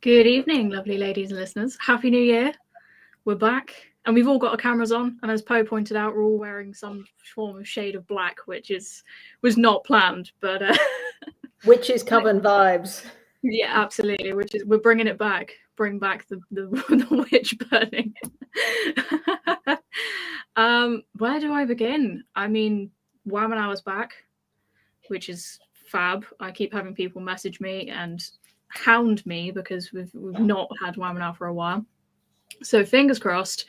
Good evening, lovely ladies and listeners. Happy New Year. We're back, and we've all got our cameras on. And as Poe pointed out, we're all wearing some form of shade of black, which was not planned, but Witches coven vibes. Yeah, absolutely. We're bringing it back. Bring back the the witch burning. Where do I begin? I mean, Wamen Hour's back, which is fab. I keep having people message me and hound me because we've not had Wamen Hour for a while. So fingers crossed,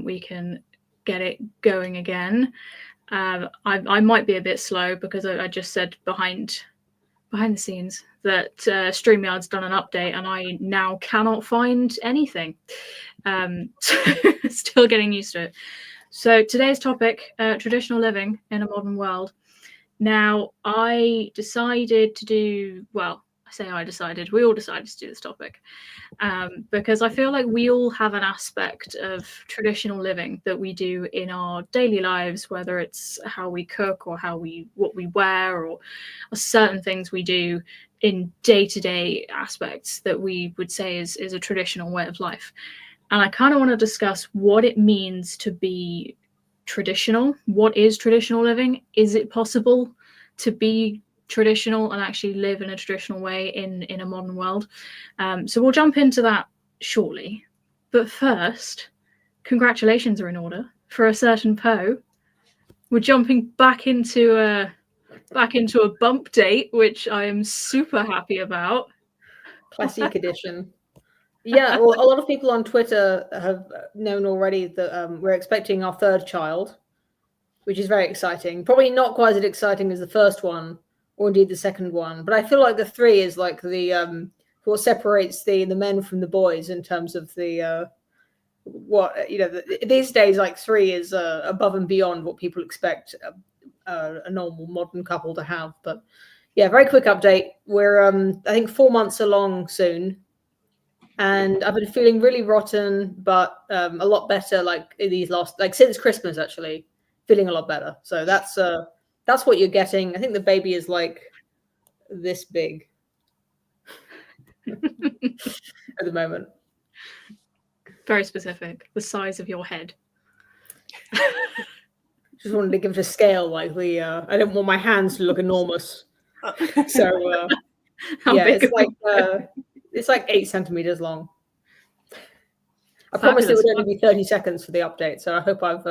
we can get it going again. I might be a bit slow because I just said behind the scenes that StreamYard's done an update and I now cannot find anything. So still getting used to it. So today's topic, traditional living in a modern world. Now, I decided to do, well, I say I decided, we all decided to do this topic because I feel like we all have an aspect of traditional living that we do in our daily lives, whether it's how we cook or what we wear or certain things we do in day-to-day aspects that we would say is a traditional way of life. And I kind of want to discuss what it means to be traditional. What is traditional living? Is it possible to be traditional and actually live in a traditional way in a modern world? So we'll jump into that shortly. But first, congratulations are in order for a certain Poe. We're jumping back into a bump date, which I am super happy about. Classic edition. Yeah, well, a lot of people on Twitter have known already that we're expecting our third child, which is very exciting. Probably not quite as exciting as the first one, or indeed the second one. But I feel like the three is like the what separates the men from the boys in terms of the these days, like three is above and beyond what people expect a normal modern couple to have. But yeah, very quick update. We're I think 4 months along soon. And I've been feeling really rotten, but a lot better. Like these since Christmas, actually, feeling a lot better. So that's what you're getting. I think the baby is like this big at the moment. Very specific, the size of your head. Just wanted to give it a scale. Like I didn't want my hands to look enormous. So yeah, it's like 8 centimeters long. I promised it would only be 30 seconds for the update, so I hope I've.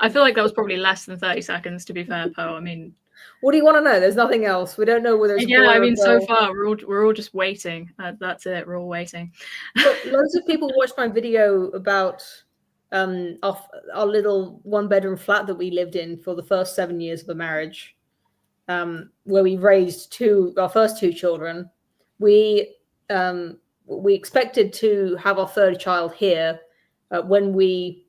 I feel like that was probably less than 30 seconds, to be fair, Poe. I mean, what do you want to know? There's nothing else. We don't know whether it's. Yeah, I mean, so far we're all just waiting. That's it. We're all waiting. But loads of people watched my video about our little 1-bedroom flat that we lived in for the first 7 years of the marriage, where we raised our first two children. We expected to have our third child here when we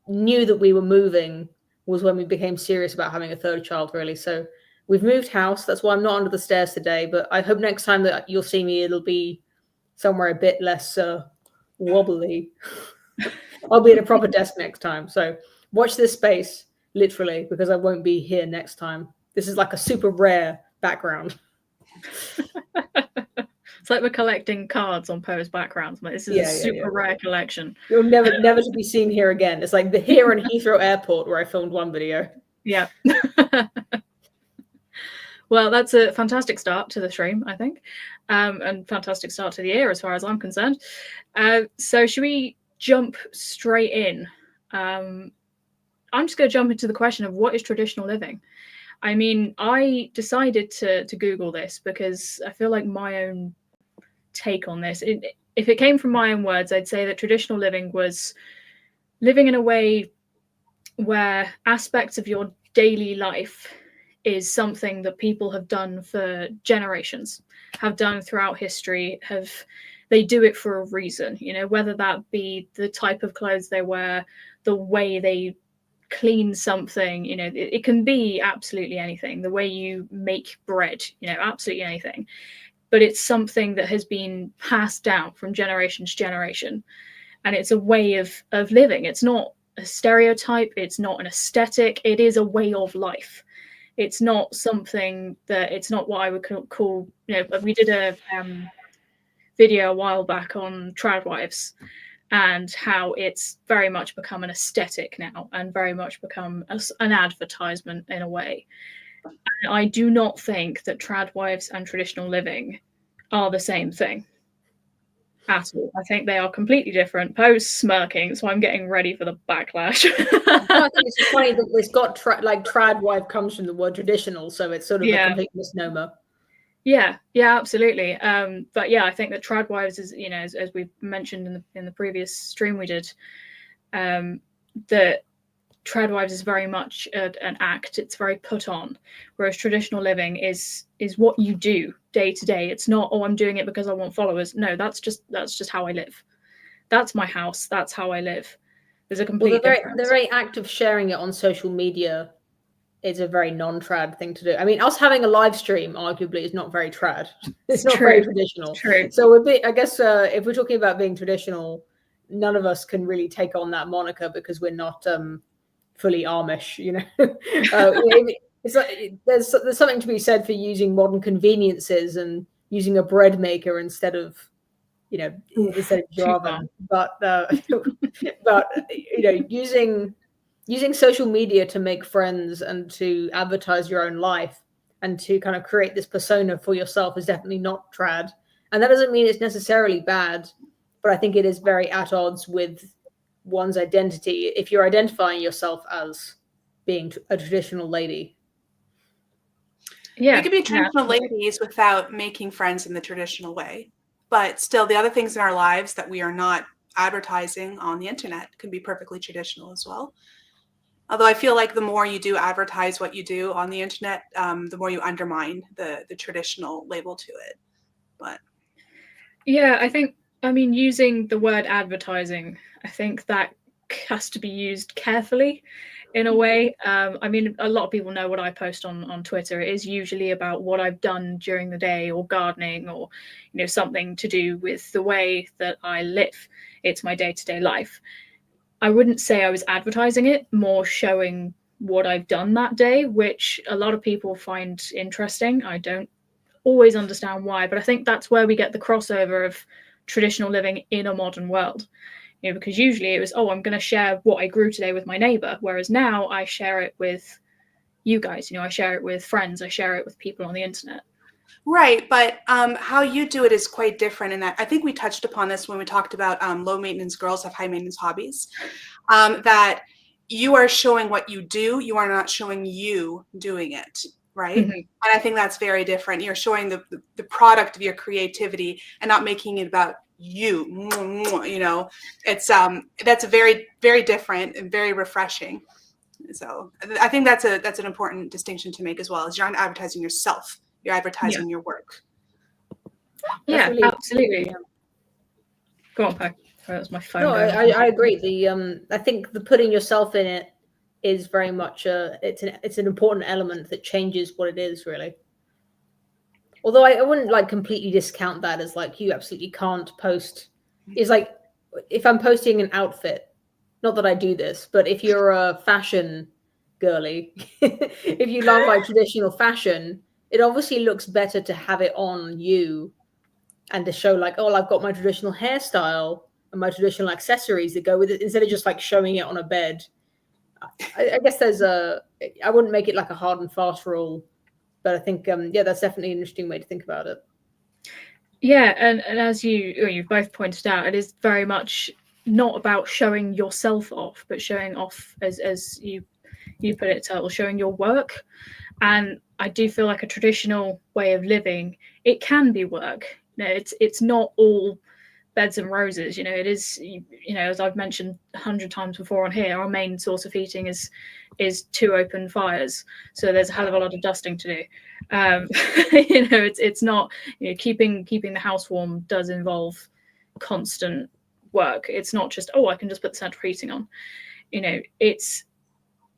knew that we were moving was when we became serious about having a third child, really. So we've moved house. That's why I'm not under the stairs today. But I hope next time that you'll see me, it'll be somewhere a bit less wobbly. I'll be at a proper desk next time. So watch this space, literally, because I won't be here next time. This is like a super rare background. It's like we're collecting cards on Poe's backgrounds. This is a super rare collection. You'll never to be seen here again. It's like the here in Heathrow Airport where I filmed one video. Yeah. Well, that's a fantastic start to the stream, I think, and fantastic start to the year as far as I'm concerned. So should we jump straight in? I'm just going to jump into the question of what is traditional living. I mean, I decided to Google this because I feel like my own take on this, if it came from my own words, I'd say that traditional living was living in a way where aspects of your daily life is something that people have done for generations, have done throughout history, they do it for a reason, whether that be the type of clothes they wear, the way they clean something, it can be absolutely anything, the way you make bread, absolutely anything. But it's something that has been passed down from generation to generation. And it's a way of living. It's not a stereotype. It's not an aesthetic. It is a way of life. It's not something that, it's not what I would call, we did a video a while back on trad wives and how it's very much become an aesthetic now and very much become an advertisement in a way. And I do not think that trad wives and traditional living are the same thing at all. I think they are completely different. Poe's smirking, so I'm getting ready for the backlash. No, I think it's funny that it's got trad wife comes from the word traditional, so it's sort of a complete misnomer. Yeah, absolutely. But yeah, I think that trad wives is, as we mentioned in the previous stream we did, that trad wives is very much an act. It's very put on, whereas traditional living is what you do day to day. It's not, oh, I'm doing it because I want followers. No, that's just how I live. That's my house. That's how I live. There's a complete difference. The very act of sharing it on social media is a very non-trad thing to do. I mean, us having a live stream arguably is not very trad. It's not very traditional. True. So I guess if we're talking about being traditional, none of us can really take on that moniker because we're not fully Amish, It's like, there's something to be said for using modern conveniences and using a bread maker instead of Java. But using social media to make friends and to advertise your own life and to kind of create this persona for yourself is definitely not trad. And that doesn't mean it's necessarily bad, but I think it is very at odds with one's identity if you're identifying yourself as being a traditional lady. Yeah, you could be traditional ladies without making friends in the traditional way, but still the other things in our lives that we are not advertising on the internet can be perfectly traditional as well. Although I feel like the more you do advertise what you do on the internet, the more you undermine the traditional label to it. But yeah, I mean, using the word advertising, I think that has to be used carefully in a way. I mean, a lot of people know what I post on Twitter. It is usually about what I've done during the day or gardening or, something to do with the way that I live. It's my day-to-day life. I wouldn't say I was advertising it, more showing what I've done that day, which a lot of people find interesting. I don't always understand why, but I think that's where we get the crossover of traditional living in a modern world. Because usually it was, oh, I'm going to share what I grew today with my neighbor, whereas now I share it with you guys. I share it with friends. I share it with people on the internet. Right, but how you do it is quite different. And I think we touched upon this when we talked about low maintenance girls have high maintenance hobbies, that you are showing what you do. You are not showing you doing it. Right. Mm-hmm. And I think that's very different. You're showing the product of your creativity and not making it about you. It's that's very, very different and very refreshing. So I think that's an important distinction to make as well, as you're not advertising yourself. You're advertising your work. Yeah, really, absolutely. Yeah. Go on, Peg. That was my phone. No, I agree. I think the putting yourself in it is very much it's an important element that changes what it is, really. Although I wouldn't completely discount that as you absolutely can't post. It's like if I'm posting an outfit, not that I do this, but if you're a fashion girly, if you love traditional fashion, it obviously looks better to have it on you and to show oh, I've got my traditional hairstyle and my traditional accessories that go with it, instead of just showing it on a bed. I guess I wouldn't make it a hard and fast rule, but I think that's definitely an interesting way to think about it. Yeah, and as you've both pointed out, it is very much not about showing yourself off, but showing off, as you put it, Turtle, showing your work. And I do feel like a traditional way of living, it can be work. It's not all beds and roses. It is, as I've mentioned 100 times before on here, our main source of heating is 2 open fires, so there's a hell of a lot of dusting to do. It's not, keeping the house warm does involve constant work. It's not just, oh, I can just put the central heating on.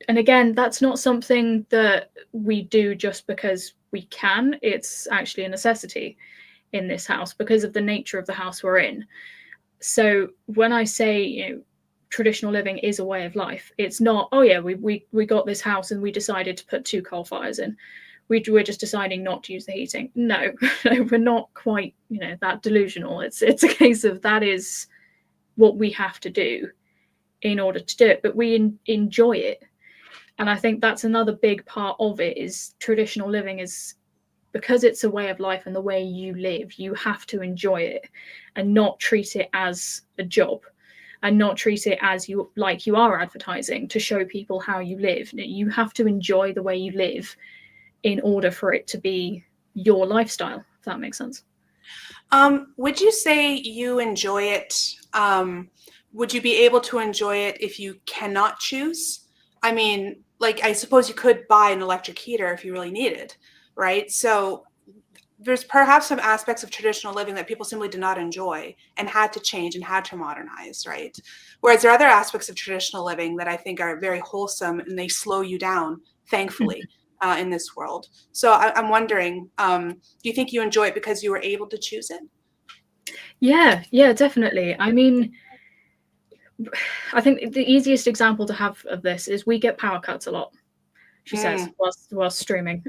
And again, that's not something that we do just because we can. It's actually a necessity in this house because of the nature of the house we're in. So when I say, traditional living is a way of life. It's not, oh yeah, we got this house and we decided to put 2 coal fires in. We're just deciding not to use the heating. No, we're not quite, that delusional. It's a case of that is what we have to do in order to do it, but we enjoy it. And I think that's another big part of it, is traditional living is, because it's a way of life and the way you live, you have to enjoy it and not treat it as a job, and not treat it as you are advertising to show people how you live. You have to enjoy the way you live in order for it to be your lifestyle, if that makes sense. Would you say you enjoy it? Would you be able to enjoy it if you cannot choose? I mean, like, I suppose you could buy an electric heater if you really needed, right? So there's perhaps some aspects of traditional living that people simply did not enjoy and had to change and had to modernize, right? Whereas there are other aspects of traditional living that I think are very wholesome, and they slow you down, thankfully, in this world. So I'm wondering, do you think you enjoy it because you were able to choose it? Yeah, definitely. I mean, I think the easiest example to have of this is we get power cuts a lot, she says, whilst streaming.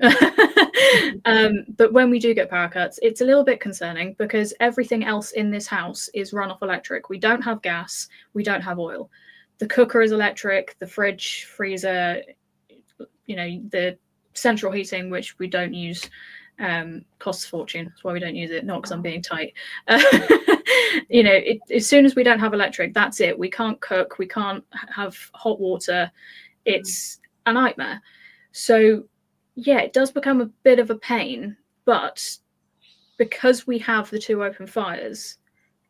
But when we do get power cuts, it's a little bit concerning because everything else in this house is run off electric. We don't have gas, we don't have oil. The cooker is electric, the fridge, freezer, the central heating, which we don't use, costs a fortune. That's why we don't use it, not because I'm being tight. As soon as we don't have electric, that's it. We can't cook, we can't have hot water. It's a nightmare. So yeah, it does become a bit of a pain, but because we have the 2 open fires,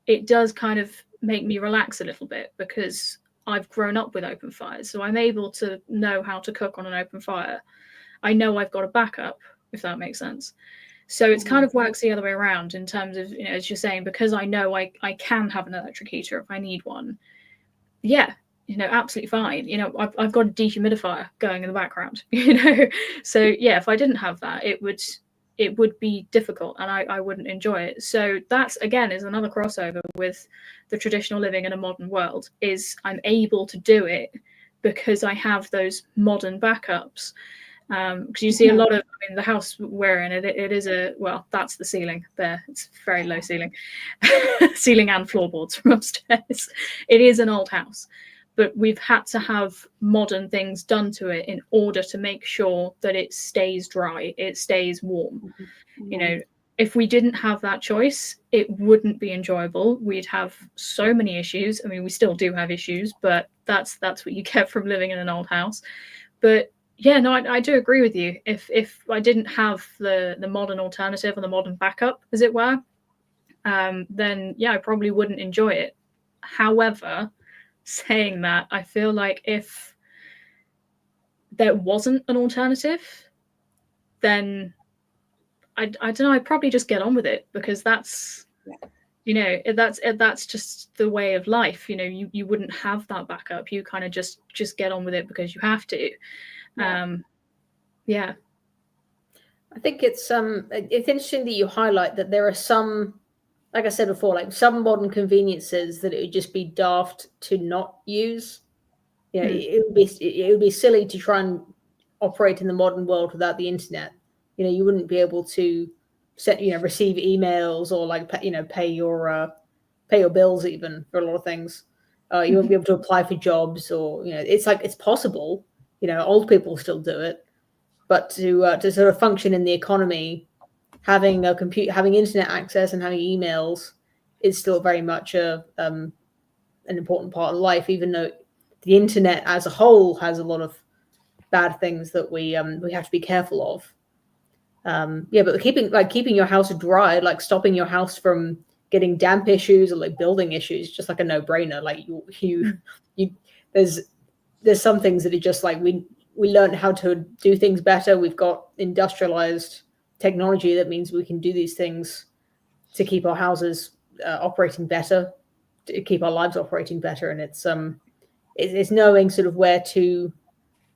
it does kind of make me relax a little bit, because I've grown up with open fires, so I'm able to know how to cook on an open fire. I know I've got a backup, if that makes sense. So it's kind of works the other way around in terms of, as you're saying, because I know I can have an electric heater if I need one. Yeah, absolutely fine. I've got a dehumidifier going in the background, So yeah, if I didn't have that, it would be difficult and I wouldn't enjoy it. So that's, again, is another crossover with the traditional living in a modern world, is I'm able to do it because I have those modern backups. Because you see a lot of, the house we're in, it is that's the ceiling there. It's very low ceiling, ceiling and floorboards from upstairs. It is an old house, but we've had to have modern things done to it in order to make sure that it stays dry, it stays warm. If we didn't have that choice, it wouldn't be enjoyable. We'd have so many issues. We still do have issues, but that's what you get from living in an old house. But yeah, no, I do agree with you. If I didn't have the modern alternative or the modern backup, as it were, then yeah, I probably wouldn't enjoy it. However, saying that, I feel like if there wasn't an alternative, then I don't know, I'd probably just get on with it, because that's that's just the way of life. You wouldn't have that backup. You kind of just get on with it because you have to. Yeah. I think it's interesting that you highlight that there are some, like I said before, like some modern conveniences that it would just be daft to not use. It would be silly to try and operate in the modern world without the internet. You wouldn't be able to receive emails or pay your bills, even, for a lot of things. You won't be able to apply for jobs, or it's possible. Old people still do it, but to sort of function in the economy, having a computer, having internet access, and having emails is still very much an important part of life. Even though the internet as a whole has a lot of bad things that we have to be careful of. But keeping your house dry, like stopping your house from getting damp issues or like building issues, just like a no-brainer. Like there's some things that are just like we learned how to do things better. We've got industrialized technology that means we can do these things to keep our houses operating better, to keep our lives operating better. And it's knowing sort of where to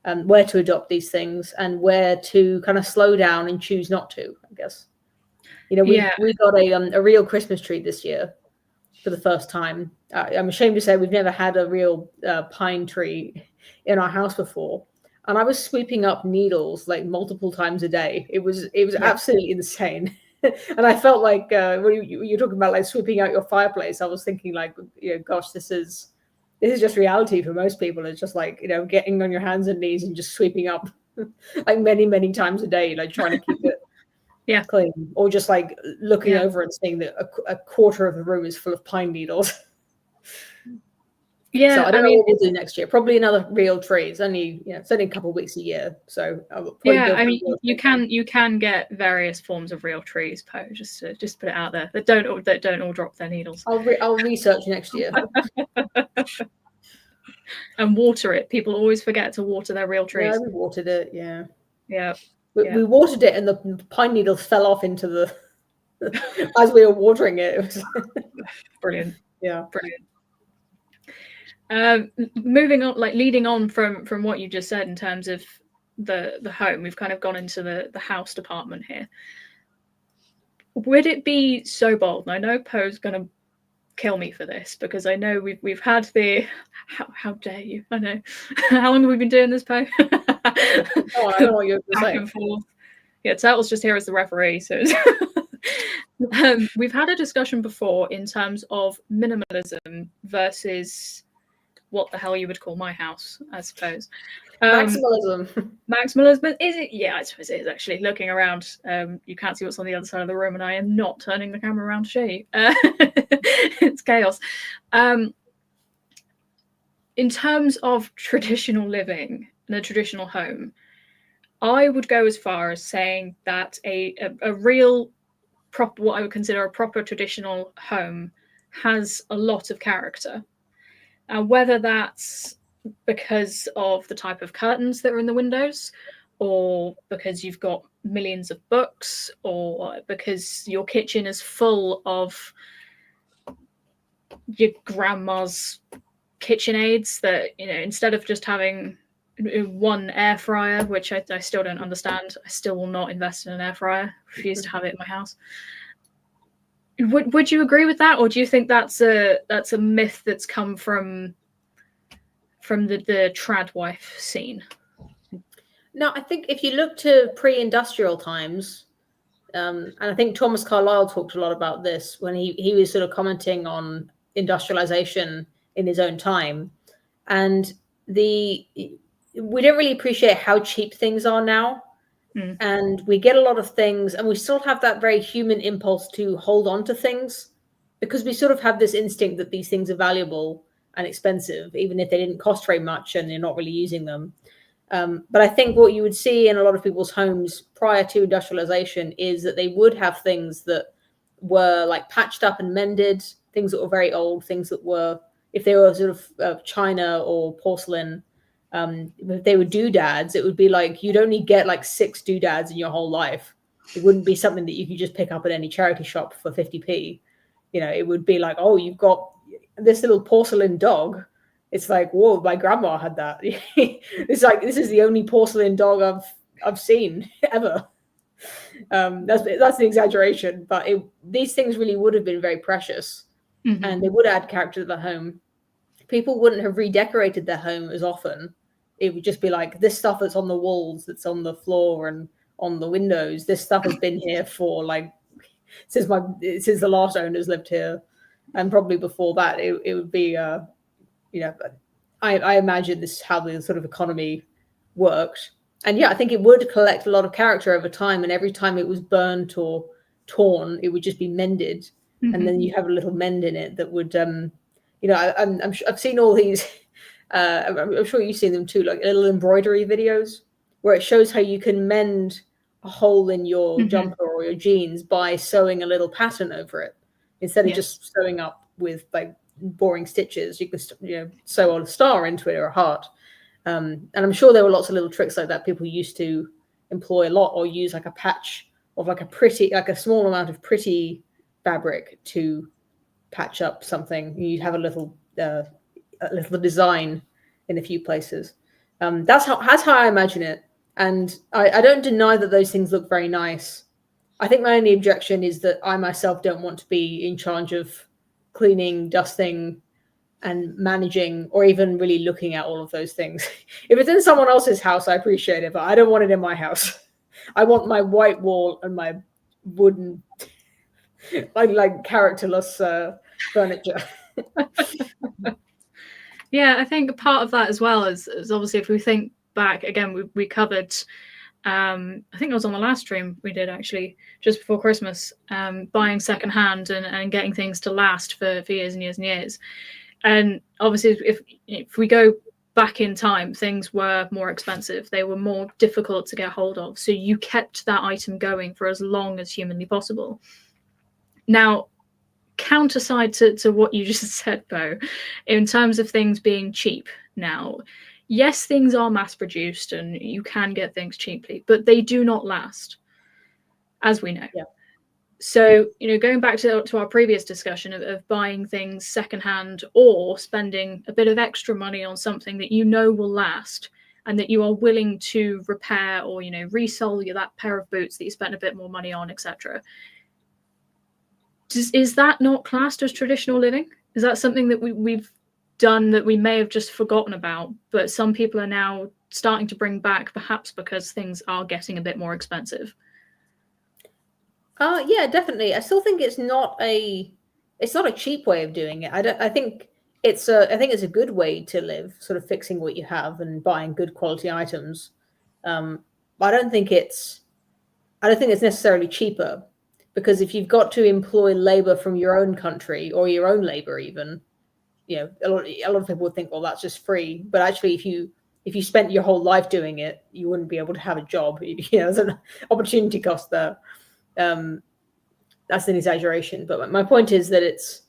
adopt these things and where to kind of slow down and choose not to, I guess. We got a real Christmas tree this year, for the first time. I'm ashamed to say we've never had a real pine tree in our house before. And I was sweeping up needles like multiple times a day. It was absolutely insane. And I felt like when you're talking about like sweeping out your fireplace, I was thinking like, gosh, this is just reality for most people. It's just like, getting on your hands and knees and just sweeping up like many, many times a day, like trying to keep it clean, or just like looking over and seeing that a quarter of the room is full of pine needles. Yeah, so I don't know what we'll do next year. Probably another real tree. It's only a couple of weeks a year, so I'll probably you can get various forms of real trees, Poe. Just put it out there that don't all drop their needles. I'll research next year. And water it. People always forget to water their real trees. Yeah, we watered it. Yeah. We watered it, and the pine needles fell off into the as we were watering it. It was brilliant. Yeah, brilliant. Moving on, like leading on from what you just said in terms of the home, we've kind of gone into the house department here. Would it be so bold? And I know Poe's going to kill me for this because I know we've had the how dare you? I know. How long have we been doing this, Poe? I don't know what you're saying. Yeah, Turtle's just here as the referee, so we've had a discussion before in terms of minimalism versus what the hell you would call my house, I suppose. Maximalism. Maximalism, is it? Yeah, I suppose it is actually. Looking around, you can't see what's on the other side of the room, and I am not turning the camera around to show you. It's chaos. In terms of traditional living and a traditional home, I would go as far as saying that a real proper, what I would consider a proper traditional home, has a lot of character. Whether that's because of the type of curtains that are in the windows, or because you've got millions of books, or because your kitchen is full of your grandma's kitchen aids that, instead of just having one air fryer, which I still don't understand. I still will not invest in an air fryer. Refuse to have it in my house. Would you agree with that, or do you think that's a myth that's come from the trad wife scene? No, I think if you look to pre-industrial times, and I think Thomas Carlyle talked a lot about this when he was sort of commenting on industrialization in his own time, and we don't really appreciate how cheap things are now. And we get a lot of things, and we still have that very human impulse to hold on to things because we sort of have this instinct that these things are valuable and expensive, even if they didn't cost very much and you're not really using them. But I think what you would see in a lot of people's homes prior to industrialization is that they would have things that were like patched up and mended, things that were very old, things that were, if they were sort of china or porcelain, if they were doodads, it would be like you'd only get like 6 doodads in your whole life. It wouldn't be something that you could just pick up at any charity shop for 50p. It would be like, oh, you've got this little porcelain dog. It's like, whoa, my grandma had that. It's like, this is the only porcelain dog I've seen ever. That's an exaggeration, but these things really would have been very precious, and they would add character to the home. People wouldn't have redecorated their home as often. It would just be like, this stuff that's on the walls, that's on the floor and on the windows, this stuff has been here for like since the last owners lived here, and probably before that. It would be I imagine this is how the sort of economy worked. And yeah, I think it would collect a lot of character over time, and every time it was burnt or torn, it would just be mended, and then you have a little mend in it that would I've seen all these I'm sure you've seen them too, like little embroidery videos where it shows how you can mend a hole in your jumper or your jeans by sewing a little pattern over it instead of just sewing up with like boring stitches. You can sew a star into it or a heart, and I'm sure there were lots of little tricks like that people used to employ a lot, or use like a patch of like a small amount of pretty fabric to patch up something. You'd have a little design in a few places. That's how I imagine it, and I don't deny that those things look very nice. I think my only objection is that I myself don't want to be in charge of cleaning, dusting, and managing, or even really looking at all of those things. If it's in someone else's house, I appreciate it, but I don't want it in my house. I want my white wall and my wooden, like characterless furniture. Yeah, I think part of that as well is obviously, if we think back again, we covered, I think it was on the last stream we did actually, just before Christmas, buying secondhand and getting things to last for years and years and years. And obviously, if we go back in time, things were more expensive. They were more difficult to get hold of. So you kept that item going for as long as humanly possible. Now, counterside to what you just said, Bo, in terms of things being cheap now, yes, things are mass produced and you can get things cheaply, but they do not last, as we know. Yeah. So, going back to our previous discussion of buying things secondhand or spending a bit of extra money on something that will last and that you are willing to repair or, resell that pair of boots that you spent a bit more money on, etc. Is that not classed as traditional living? Is that something that we've done that we may have just forgotten about, but some people are now starting to bring back, perhaps because things are getting a bit more expensive? Yeah, definitely. I still think it's not a cheap way of doing it. I think it's a good way to live, sort of fixing what you have and buying good quality items. But I don't think it's necessarily cheaper, because if you've got to employ labor from your own country or your own labor, even, a lot of people would think, well, that's just free. But actually, if you spent your whole life doing it, you wouldn't be able to have a job. There's an opportunity cost there. That's an exaggeration, but my point is that it's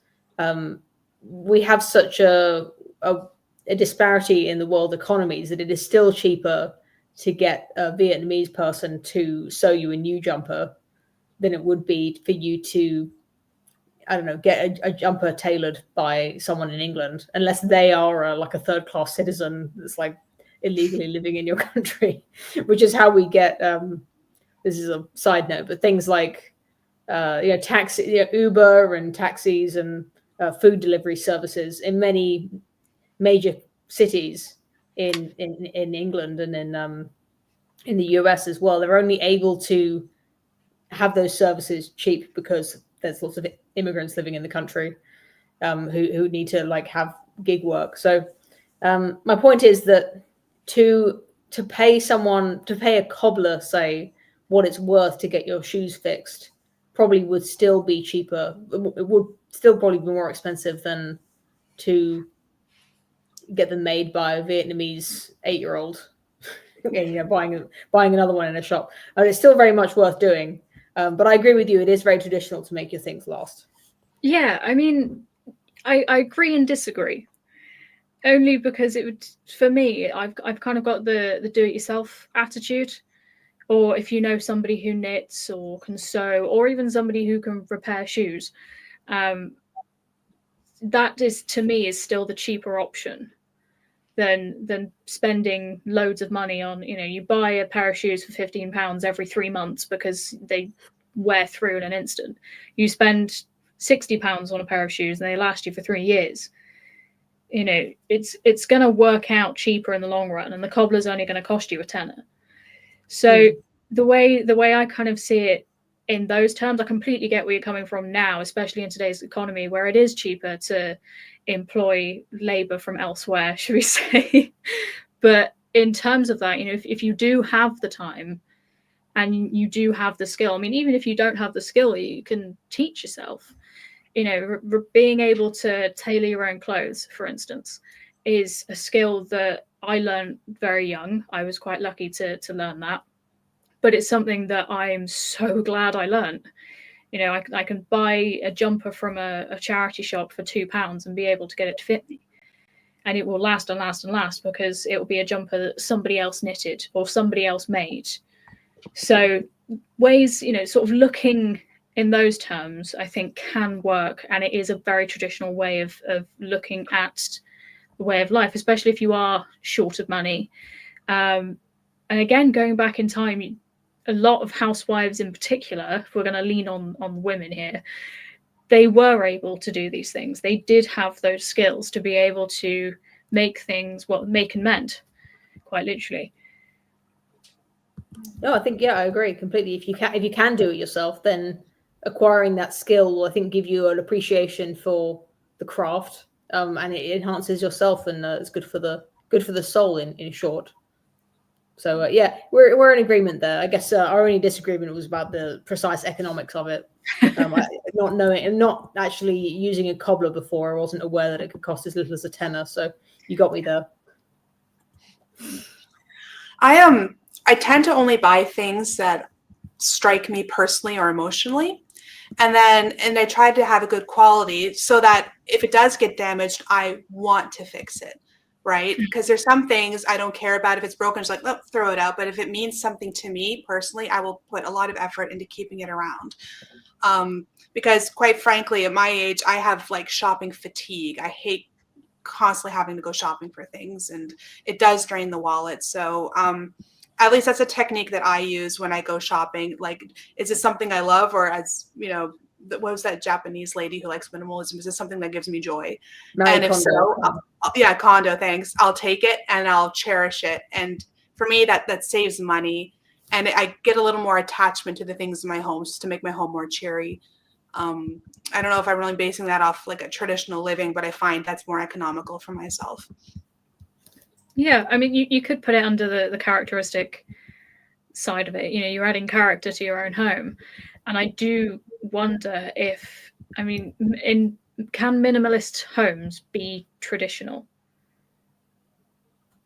we have such a disparity in the world economies that it is still cheaper to get a Vietnamese person to sew you a new jumper than it would be for you to, I don't know, get a jumper tailored by someone in England, unless they are like a third-class citizen that's like illegally living in your country, which is how we get. This is a side note, but things like taxi, Uber and taxis and food delivery services in many major cities in England and in the US as well. They're only able to have those services cheap because there's lots of immigrants living in the country who need to have gig work. So my point is that to pay a cobbler, say, what it's worth to get your shoes fixed probably would still be cheaper. It would still probably be more expensive than to get them made by a Vietnamese 8-year-old. Buying another one in a shop. It's still very much worth doing. But I agree with you. It is very traditional to make your things last. Yeah, I mean, I agree and disagree. Only because it would, for me, I've kind of got the do-it-yourself attitude. Or if you know somebody who knits or can sew, or even somebody who can repair shoes, that is, to me, is still the cheaper option than spending loads of money on, you buy a pair of shoes for £15 every 3 months because they wear through in an instant. You spend £60 on a pair of shoes and they last you for 3 years. It's going to work out cheaper in the long run, and the cobbler's only going to cost you a tenner. So the way I kind of see it in those terms, I completely get where you're coming from now, especially in today's economy where it is cheaper to employ labor from elsewhere, should we say. But in terms of that, if you do have the time and you do have the skill, I mean, even if you don't have the skill, you can teach yourself. Being able to tailor your own clothes, for instance, is a skill that I learned very young. I was quite lucky to learn that. But it's something that I'm so glad I learned. I can buy a jumper from a charity shop for £2 and be able to get it to fit me. And it will last and last and last because it will be a jumper that somebody else knitted or somebody else made. So ways, sort of looking in those terms, I think can work. And it is a very traditional way of looking at the way of life, especially if you are short of money. And again, going back in time, a lot of housewives in particular, if we're going to lean on women here, they were able to do these things. They did have those skills to be able to make things what make and mend, quite literally. No, I think, yeah, I agree completely. If you can do it yourself, then acquiring that skill will, I think, give you an appreciation for the craft, and it enhances yourself, and it's good for the soul in short. So yeah, we're in agreement there. I guess our only disagreement was about the precise economics of it. Not knowing and not actually using a cobbler before, I wasn't aware that it could cost as little as a tenner. So you got me there. I tend to only buy things that strike me personally or emotionally. And I try to have a good quality so that if it does get damaged, I want to fix it, right? Because there's some things I don't care about. If it's broken, it's like, oh, throw it out. But if it means something to me personally, I will put a lot of effort into keeping it around. Because quite frankly, at my age, I have like shopping fatigue. I hate constantly having to go shopping for things, and it does drain the wallet. So at least that's a technique that I use when I go shopping. Like, is it something I love, or, as you know, what was that Japanese lady who likes minimalism? Is this something that gives me joy? And if so, yeah, condo, thanks. I'll take it and I'll cherish it. And for me, that saves money, and I get a little more attachment to the things in my home just to make my home more cheery. I don't know if I'm really basing that off like a traditional living, but I find that's more economical for myself. Yeah, I mean, you could put it under the characteristic side of it. You know, you're adding character to your own home. And I do wonder if, I mean, can minimalist homes be traditional?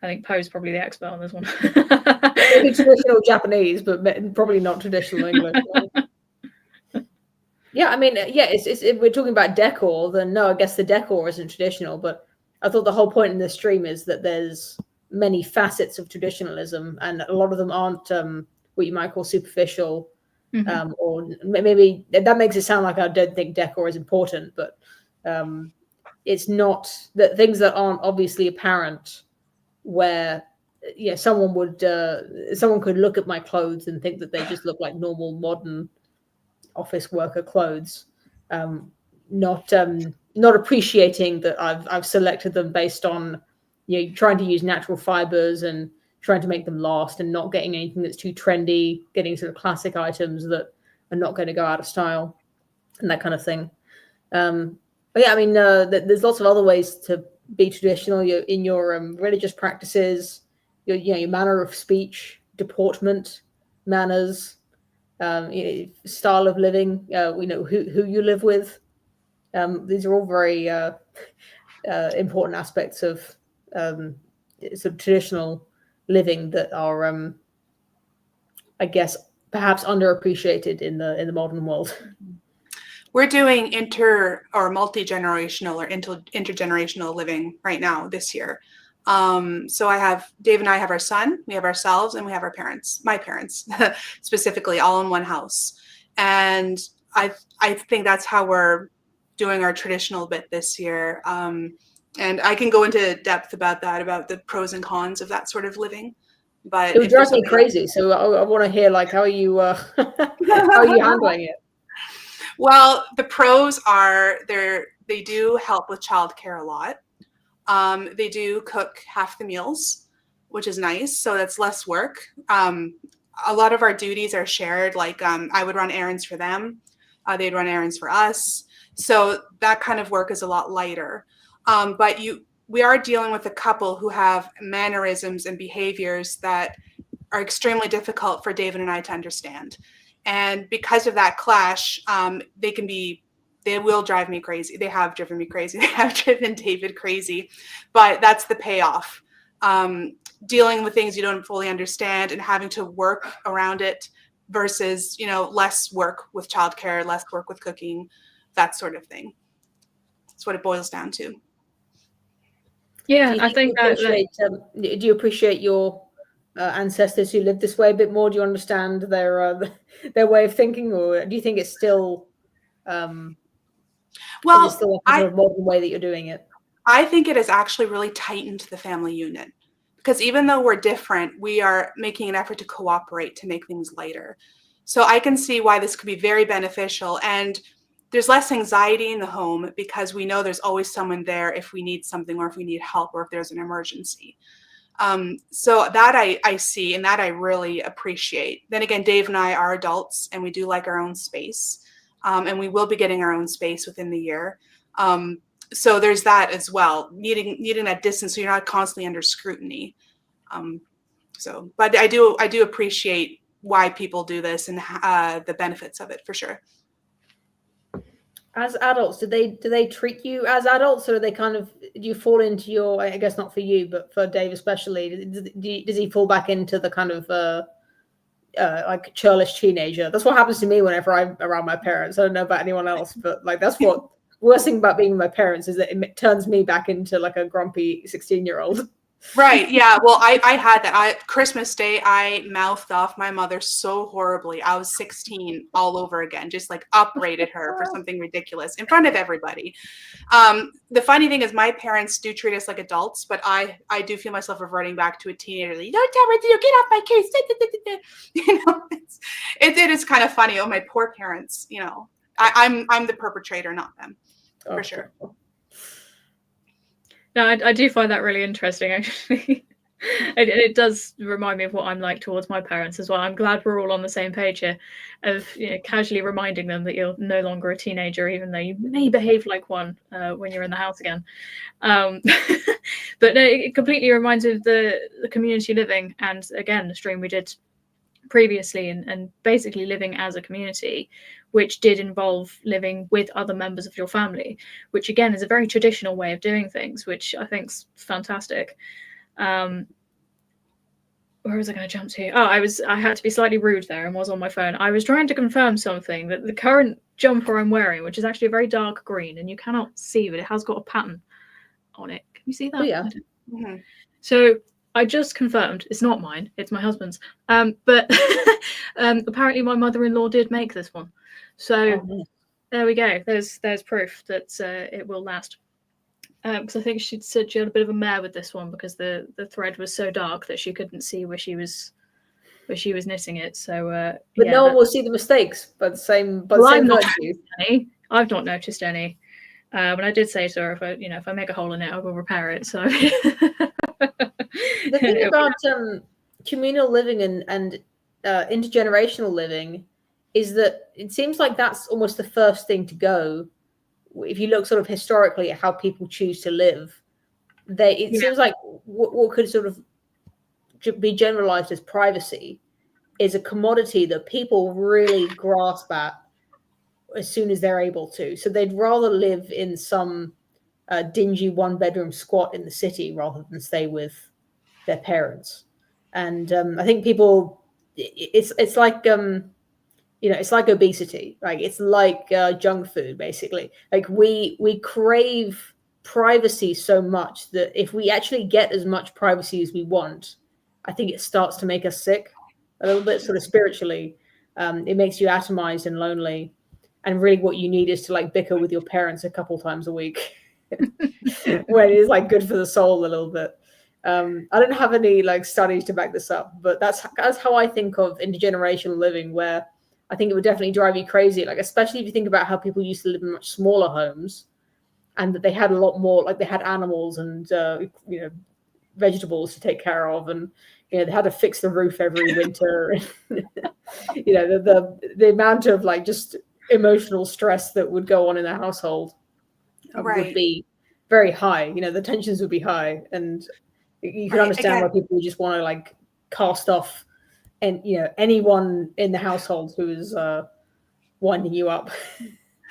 I think Poe's probably the expert on this one. Maybe traditional Japanese, but probably not traditional English. Yeah, I mean, yeah, if we're talking about decor, then no, I guess the decor isn't traditional. But I thought the whole point in this stream is that there's many facets of traditionalism, and a lot of them aren't what you might call superficial, or maybe that makes it sound like I don't think decor is important, but it's not that things that aren't obviously apparent, where someone could look at my clothes and think that they just look like normal modern office worker clothes, not appreciating that I've selected them based on trying to use natural fibers and trying to make them last, and not getting anything that's too trendy, getting sort of classic items that are not going to go out of style, and that kind of thing. But yeah, I mean, there's lots of other ways to be traditional. In your religious practices, your manner of speech, deportment, manners, style of living, who you live with. These are all very important aspects of sort of traditional living that are, I guess, perhaps underappreciated in the modern world. We're doing multi-generational or intergenerational living right now this year. So Dave and I have our son, we have ourselves, and we have our parents, my parents specifically, all in one house. And I think that's how we're doing our traditional bit this year. And I can go into depth about that, about the pros and cons of that sort of living. But it would drive me crazy. So I want to hear, like, how are you how are you handling it? Well, the pros are they do help with childcare a lot. They do cook half the meals, which is nice. So that's less work. A lot of our duties are shared. Like I would run errands for them. They'd run errands for us. So that kind of work is a lot lighter. But we are dealing with a couple who have mannerisms and behaviors that are extremely difficult for David and I to understand. And because of that clash, they will drive me crazy. They have driven me crazy. They have driven David crazy, but that's the payoff. Dealing with things you don't fully understand and having to work around it versus, less work with childcare, less work with cooking, that sort of thing. That's what it boils down to. Yeah, I think do you appreciate your ancestors who lived this way a bit more? Do you understand their way of thinking, or do you think it's still well, still a sort of modern way that you're doing it? I think it has actually really tightened the family unit, because even though we're different, we are making an effort to cooperate to make things lighter. So I can see why this could be very beneficial. And there's less anxiety in the home because we know there's always someone there if we need something or if we need help or if there's an emergency. So that I see and that I really appreciate. Then again, Dave and I are adults and we do like our own space. And we will be getting our own space within the year. So there's that as well, needing that distance so you're not constantly under scrutiny. But I do appreciate why people do this and the benefits of it for sure. As adults, do they treat you as adults, or do you fall into your, I guess not for you, but for Dave especially, does he fall back into the kind of like churlish teenager? That's what happens to me whenever I'm around my parents. I don't know about anyone else, but like that's what worst thing about being with my parents is that it turns me back into like a grumpy 16-year-old. Right. Yeah. Well, I had that. Christmas Day, I mouthed off my mother so horribly. I was 16 all over again, just like upbraided her for something ridiculous in front of everybody. The funny thing is my parents do treat us like adults, but I do feel myself reverting back to a teenager. Like, don't tell me to get off my case. You know, it is kind of funny. Oh, my poor parents, you know, I'm the perpetrator, not them, for sure. No, I do find that really interesting, actually. It does remind me of what I'm like towards my parents as well. I'm glad we're all on the same page here, of casually reminding them that you're no longer a teenager, even though you may behave like one when you're in the house again. But no, it completely reminds me of the community living, and again, the stream we did previously, and basically living as a community, which did involve living with other members of your family, which again is a very traditional way of doing things, which I think is fantastic. Where was I going to jump to? I had to be slightly rude there and was on my phone. I was trying to confirm something, that the current jumper I'm wearing, which is actually a very dark green, and you cannot see, but it has got a pattern on it. Can you see that? Oh, yeah. Mm-hmm. So I just confirmed it's not mine, it's my husband's. But apparently my mother-in-law did make this one. So there we go. There's proof that it will last. Because I think she said she had a bit of a mare with this one because the thread was so dark that she couldn't see where she was knitting it. So but no one will see the mistakes. But same. But well, same I've not noticed any. But I did say to her, if I make a hole in it, I will repair it. So the thing about communal living and intergenerational living is that it seems like that's almost the first thing to go. If you look sort of historically at how people choose to live, seems like what could sort of be generalized as privacy is a commodity that people really grasp at as soon as they're able to. So they'd rather live in some dingy one-bedroom squat in the city rather than stay with their parents. And I think people, it's like it's like obesity. Like it's like junk food, basically. Like we crave privacy so much that if we actually get as much privacy as we want, I think it starts to make us sick a little bit, sort of spiritually. It makes you atomized and lonely. And really what you need is to like bicker with your parents a couple times a week when it is like good for the soul a little bit. I don't have any like studies to back this up, but that's how I think of intergenerational living, where I think it would definitely drive you crazy. Like, especially if you think about how people used to live in much smaller homes and that they had a lot more, like they had animals and, vegetables to take care of. And, they had to fix the roof every winter. The amount of like just emotional stress that would go on in the household would be very high. The tensions would be high. And you can understand why people just want to like cast off and anyone in the household who is winding you up.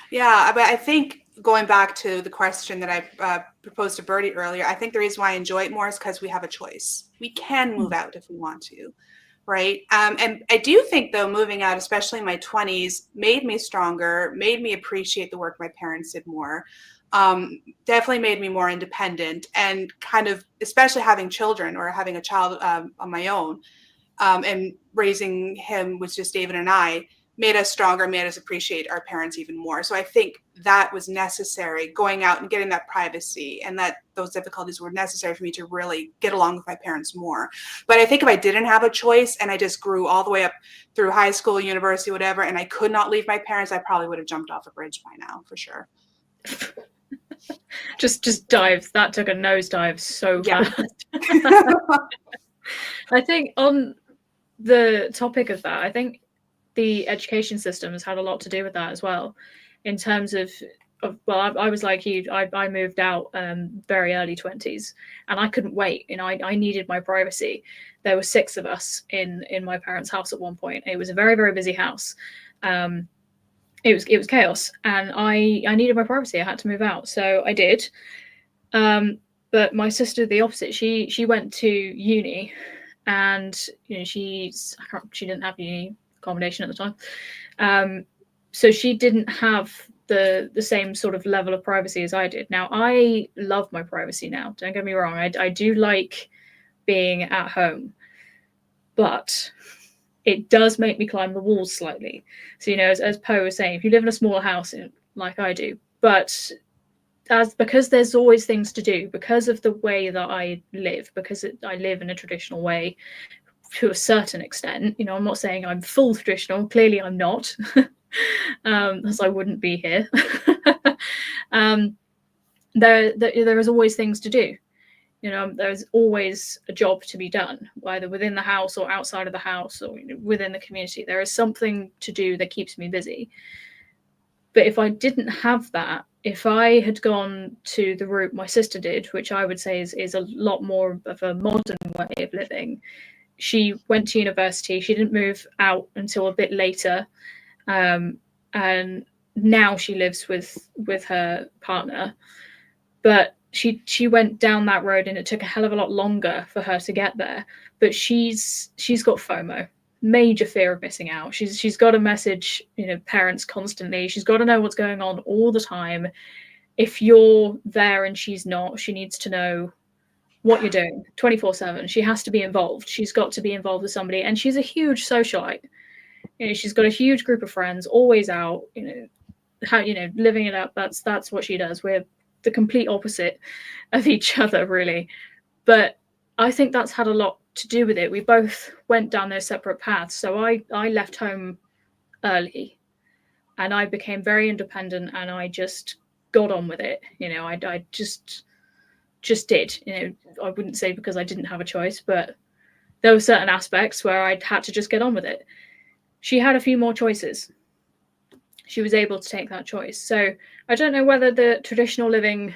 Yeah, but I think going back to the question that I proposed to Bertie earlier, I think the reason why I enjoy it more is because we have a choice. We can move out if we want to, right? And I do think, though, moving out, especially in my 20s, made me stronger, made me appreciate the work my parents did more, definitely made me more independent, and kind of, especially having children or having a child on my own, and raising him with just David and I, made us stronger, made us appreciate our parents even more. So I think that was necessary, going out and getting that privacy, and that those difficulties were necessary for me to really get along with my parents more. But I think if I didn't have a choice and I just grew all the way up through high school, university, whatever, and I could not leave my parents, I probably would have jumped off a bridge by now, for sure. just dive. That took a nosedive so fast. I think on the topic of that, I think the education system has had a lot to do with that as well, in terms of well, I was like you. I moved out very early 20s, and I couldn't wait. You know, I needed my privacy. There were 6 of us in my parents' house at one point. It was a very, very busy house. It was chaos, and I needed my privacy. I had to move out, so I did. But my sister did the opposite. She went to uni, and you know she didn't have uni accommodation at the time, so she didn't have the same sort of level of privacy as I did. Now I love my privacy now. Don't get me wrong. I do like being at home, but it does make me climb the walls slightly. So, you know, as Poe was saying, if you live in a smaller house like I do, but because there's always things to do, because of the way that I live, because I live in a traditional way to a certain extent. You know, I'm not saying I'm full traditional. Clearly I'm not, as I wouldn't be here. There is always things to do. You know, there's always a job to be done, either within the house or outside of the house, or within the community. There is something to do that keeps me busy. But if I didn't have that, if I had gone to the route my sister did, which I would say is a lot more of a modern way of living, she went to university. She didn't move out until a bit later, and now she lives with her partner. But she went down that road, and it took a hell of a lot longer for her to get there. But she's got FOMO, major fear of missing out. She's got to message, you know, parents constantly. She's got to know what's going on all the time. If you're there and she's not, she needs to know what you're doing 24/7. She has to be involved. She's got to be involved with somebody, and she's a huge socialite. You know, she's got a huge group of friends, always out. You know, living it up. That's what she does. We're the complete opposite of each other, really. But I think that's had a lot to do with it. We both went down those separate paths. So I left home early, and I became very independent, and I just got on with it. You know, I just did. You know, I wouldn't say because I didn't have a choice, but there were certain aspects where I had to just get on with it. She had a few more choices. She was able to take that choice. So I don't know whether the traditional living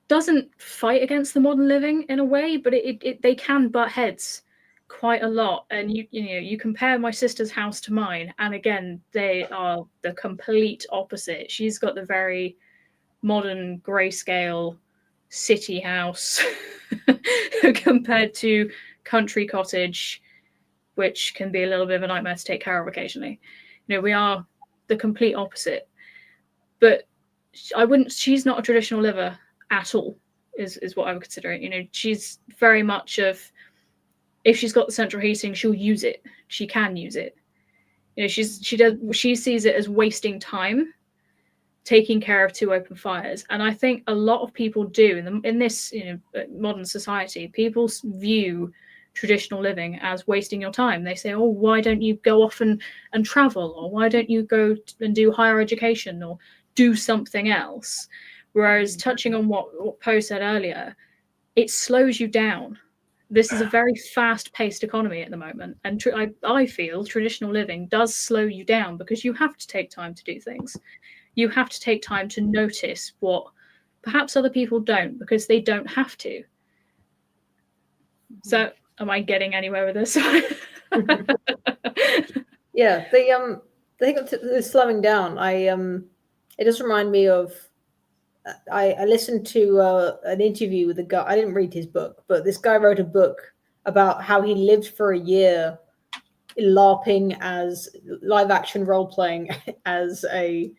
doesn't fight against the modern living in a way, but they can butt heads quite a lot. And you compare my sister's house to mine, and again, they are the complete opposite. She's got the very modern grayscale city house compared to country cottage, which can be a little bit of a nightmare to take care of occasionally. You know, we are the complete opposite. But she's not a traditional liver at all, is what I would consider it. You know, she's very much of, if she's got the central heating, she'll use it. She can use it. You know, she sees it as wasting time taking care of 2 open fires. And I think a lot of people do in this, you know, modern society. People view traditional living as wasting your time. They say, oh, why don't you go off and travel, or why don't you go and do higher education or do something else? Whereas, touching on what Poe said earlier, it slows you down. This is a very fast-paced economy at the moment, and I feel traditional living does slow you down, because you have to take time to do things. You have to take time to notice what perhaps other people don't, because they don't have to. So, am I getting anywhere with this? Yeah, the thing of slowing down, it does remind me of, I listened to an interview with a guy. I didn't read his book, but this guy wrote a book about how he lived for a year LARPing, as live action role playing as a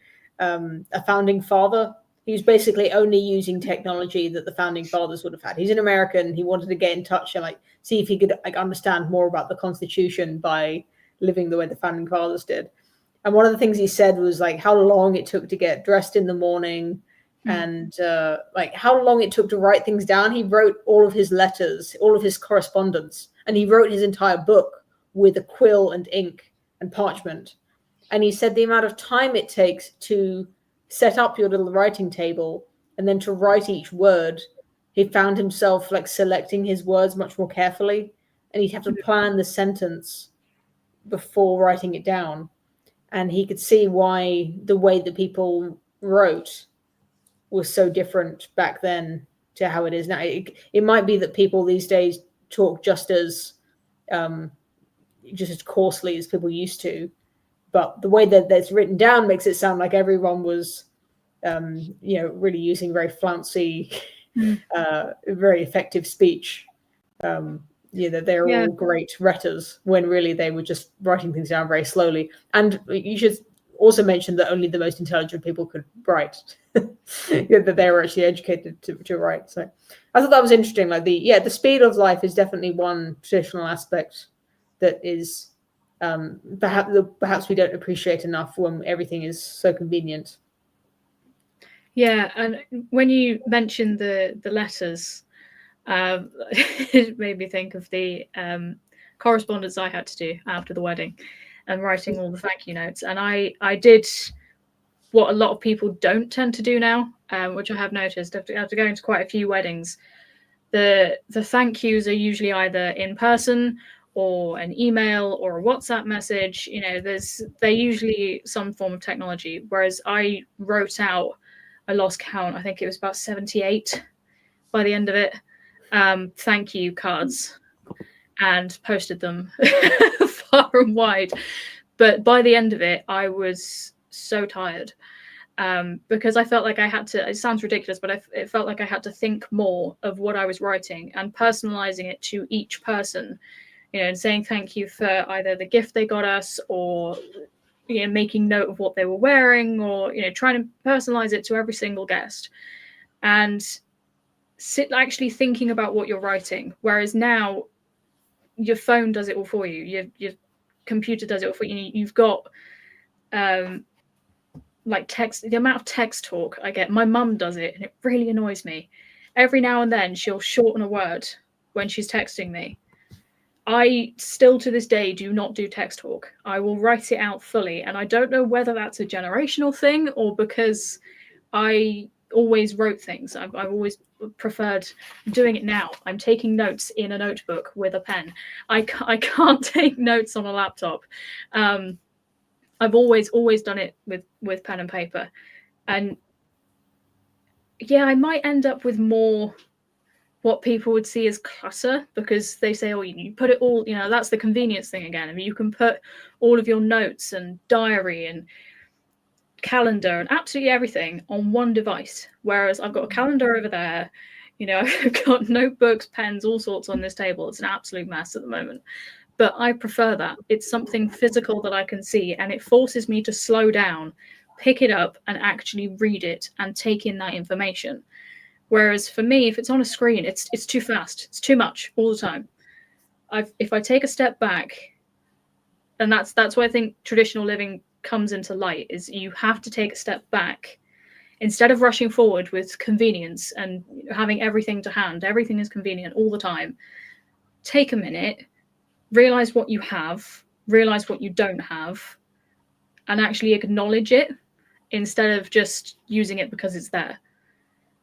founding father. He was basically only using technology that the founding fathers would have had. He's an American. He wanted to get in touch and see if he could understand more about the Constitution by living the way the founding fathers did. And one of the things he said was like how long it took to get dressed in the morning, and like how long it took to write things down. He wrote all of his letters, all of his correspondence, and he wrote his entire book with a quill and ink and parchment. And he said the amount of time it takes to set up your little writing table and then to write each word, he found himself like selecting his words much more carefully, and he'd have to plan the sentence before writing it down. And he could see why the way that people wrote was so different back then to how it is now. It might be that people these days talk just as coarsely as people used to, but the way that that's written down makes it sound like everyone was, really using very flouncy, very effective speech. They're all great writers when really they were just writing things down very slowly. And you should also mention that only the most intelligent people could write, that they were actually educated to write. So I thought that was interesting. Like the speed of life is definitely one traditional aspect that is perhaps we don't appreciate enough when everything is so convenient. Yeah, and when you mentioned the letters, it made me think of the correspondence I had to do after the wedding and writing all the thank you notes. And I did what a lot of people don't tend to do now, which I have noticed after going to quite a few weddings. The thank yous are usually either in person or an email or a WhatsApp message. They're usually some form of technology. Whereas I wrote out, I lost count, I think it was about 78 by the end of it, thank you cards, and posted them far and wide. But by the end of it, I was so tired, because I felt like I had to, it sounds ridiculous, but it felt like I had to think more of what I was writing and personalizing it to each person, and saying thank you for either the gift they got us, or making note of what they were wearing, or trying to personalize it to every single guest, and actually thinking about what you're writing. Whereas now your phone does it all for you, your computer does it all for you. You've got like text, the amount of text talk I get. My mum does it, and it really annoys me. Every now and then she'll shorten a word when she's texting me. I still to this day do not do text talk. I will write it out fully, and I don't know whether that's a generational thing or because I always wrote things. I've always preferred doing it now. I'm taking notes in a notebook with a pen. I can't take notes on a laptop. I've always done it with pen and paper. And yeah, I might end up with more what people would see as clutter, because they say, oh, you put it all, that's the convenience thing again. I mean, you can put all of your notes and diary and calendar and absolutely everything on one device. Whereas I've got a calendar over there, I've got notebooks, pens, all sorts on this table. It's an absolute mess at the moment. But I prefer that. It's something physical that I can see, and it forces me to slow down, pick it up, and actually read it and take in that information. Whereas for me, if it's on a screen, it's too fast. It's too much all the time. If I take a step back, and that's where I think traditional living comes into light, is you have to take a step back. Instead of rushing forward with convenience and having everything to hand, everything is convenient all the time. Take a minute, realize what you have, realize what you don't have, and actually acknowledge it instead of just using it because it's there.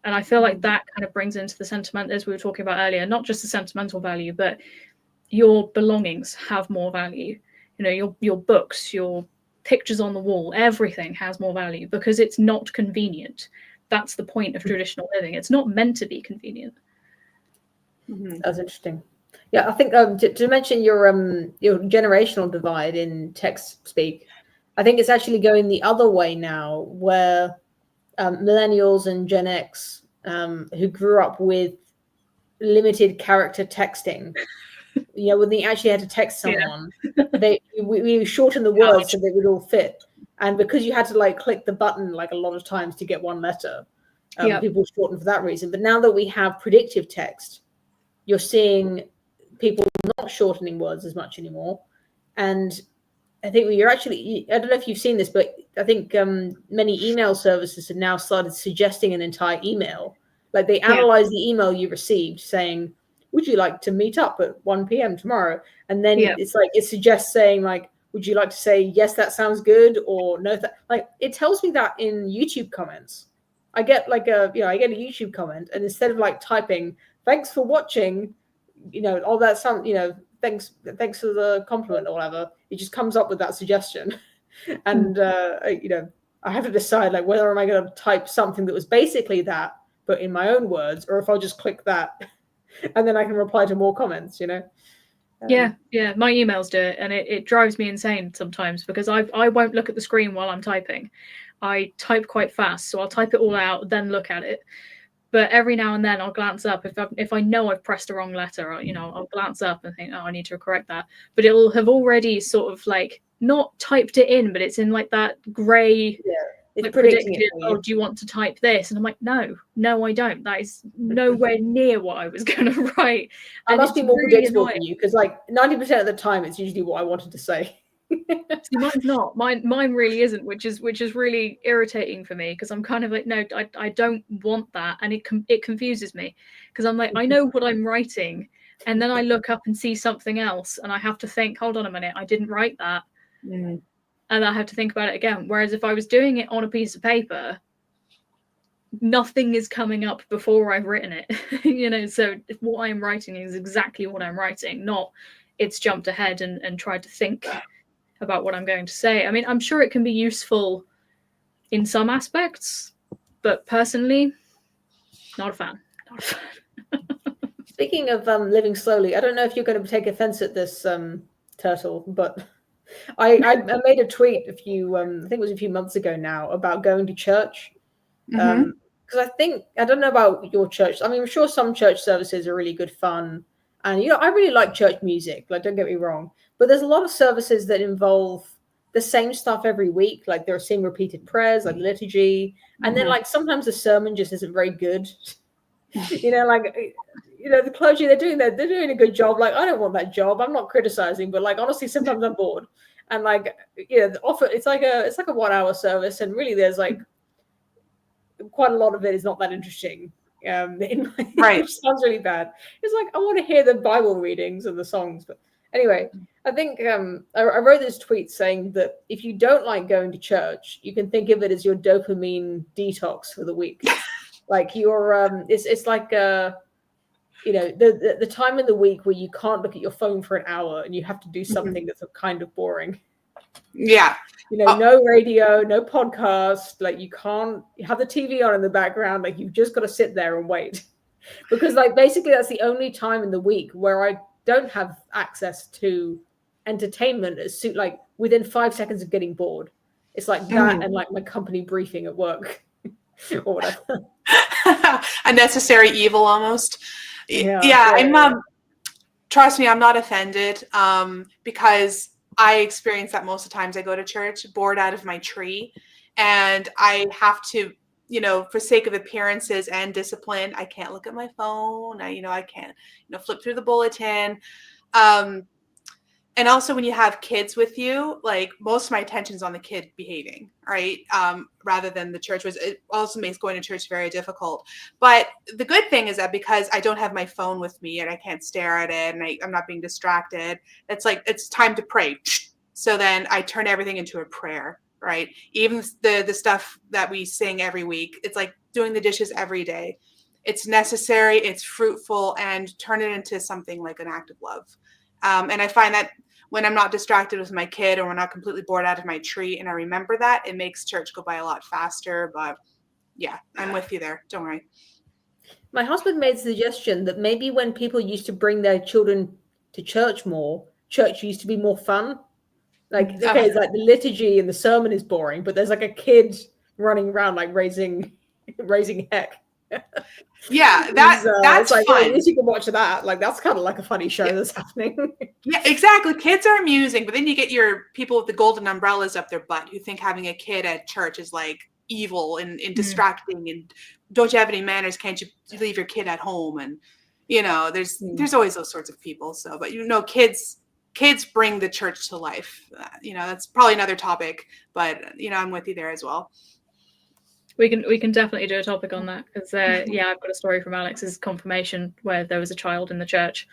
And I feel like that kind of brings into the sentiment, as we were talking about earlier, not just the sentimental value, but your belongings have more value. Your books, your pictures on the wall, everything has more value because it's not convenient. That's the point of traditional living. It's not meant to be convenient. That's interesting. Yeah, I think to mention your generational divide in text speak, I think it's actually going the other way now, where millennials and Gen X who grew up with limited character texting, when they actually had to text someone, we shortened the words so they would all fit. And because you had to click the button a lot of times to get one letter, people shorten for that reason. But now that we have predictive text, you're seeing people not shortening words as much anymore. And I think you're actually, I don't know if you've seen this, but I think many email services have now started suggesting an entire email. Like they analyze the email you received saying, would you like to meet up at 1 p.m. tomorrow? And then it's like, it suggests saying like, would you like to say, yes, that sounds good, or no, like it tells me that in YouTube comments. I get like I get a YouTube comment, and instead of like typing, thanks for watching, all that sound, thanks for the compliment or whatever, it just comes up with that suggestion. And I have to decide like whether am I going to type something that was basically that but in my own words, or if I'll just click that and then I can reply to more comments. Yeah, my emails do it, and it drives me insane sometimes because I won't look at the screen while I'm typing. I type quite fast, so I'll type it all out, then look at it. But every now and then I'll glance up if I know I've pressed the wrong letter, or, I'll glance up and think, oh, I need to correct that. But it'll have already sort of like not typed it in, but it's in like that grey. Yeah, it's like predicting predicted, oh, do you want to type this? And I'm like, no, I don't. That is nowhere near what I was going to write. I must be more predictable than you, because like 90% of the time it's usually what I wanted to say. See, mine's not. Mine really isn't, which is really irritating for me, because I'm kind of like, no, I don't want that, and it confuses me, because I'm like, I know what I'm writing, and then I look up and see something else, and I have to think, hold on a minute, I didn't write that, and I have to think about it again. Whereas if I was doing it on a piece of paper, nothing is coming up before I've written it, So if what I'm writing is exactly what I'm writing, not it's jumped ahead and tried to think about what I'm going to say. I mean, I'm sure it can be useful in some aspects, but personally, not a fan. Speaking of living slowly, I don't know if you're going to take offense at this, Turtle, but I made a tweet I think it was a few months ago now, about going to church. Because I don't know about your church. I mean, I'm sure some church services are really good fun. And, I really like church music, like, don't get me wrong. But there's a lot of services that involve the same stuff every week. Like they're saying repeated prayers, like liturgy. And then like sometimes the sermon just isn't very good. The clergy, they're doing a good job. Like, I don't want that job. I'm not criticizing, but like, honestly, sometimes I'm bored. And like, often it's like a 1 hour service. And really there's like quite a lot of it is not that interesting. Right. Which sounds really bad. It's like, I want to hear the Bible readings and the songs. But anyway, I think I wrote this tweet saying that if you don't like going to church, you can think of it as your dopamine detox for the week. Like it's like the time in the week where you can't look at your phone for an hour and you have to do something that's kind of boring. Yeah. No radio, no podcast. Like you can't have the TV on in the background. Like you've just got to sit there and wait, because like basically that's the only time in the week where I don't have access to entertainment like within 5 seconds of getting bored. It's like that and like my company briefing at work or whatever. A necessary evil almost. Trust me, I'm not offended, because I experience that most of the times I go to church bored out of my tree, and I have to, for sake of appearances and discipline, I can't look at my phone. I can't, flip through the bulletin. And also when you have kids with you, like most of my attention is on the kid behaving, right? Rather than the church, which it also makes going to church very difficult. But the good thing is that because I don't have my phone with me and I can't stare at it and I'm not being distracted, it's like, it's time to pray. So then I turn everything into a prayer, right? Even the stuff that we sing every week, it's like doing the dishes every day. It's necessary, it's fruitful, and turn it into something like an act of love. And I find that when I'm not distracted with my kid or when I'm not completely bored out of my tree and I remember that, it makes church go by a lot faster. But yeah, I'm with you there. Don't worry. My husband made a suggestion that maybe when people used to bring their children to church more, church used to be more fun. Like, okay, it's like the liturgy and the sermon is boring, but there's like a kid running around like raising heck. Yeah, that's like, fun. Well, at least you can watch that. Like, that's kind of like a funny show that's happening. Yeah, exactly. Kids are amusing, but then you get your people with the golden umbrellas up their butt who think having a kid at church is like evil and distracting, and don't you have any manners? Can't you leave your kid at home? And there's always those sorts of people. So, but kids kids bring the church to life. That's probably another topic, but I'm with you there as well. We can definitely do a topic on that, because I've got a story from Alex's confirmation where there was a child in the church,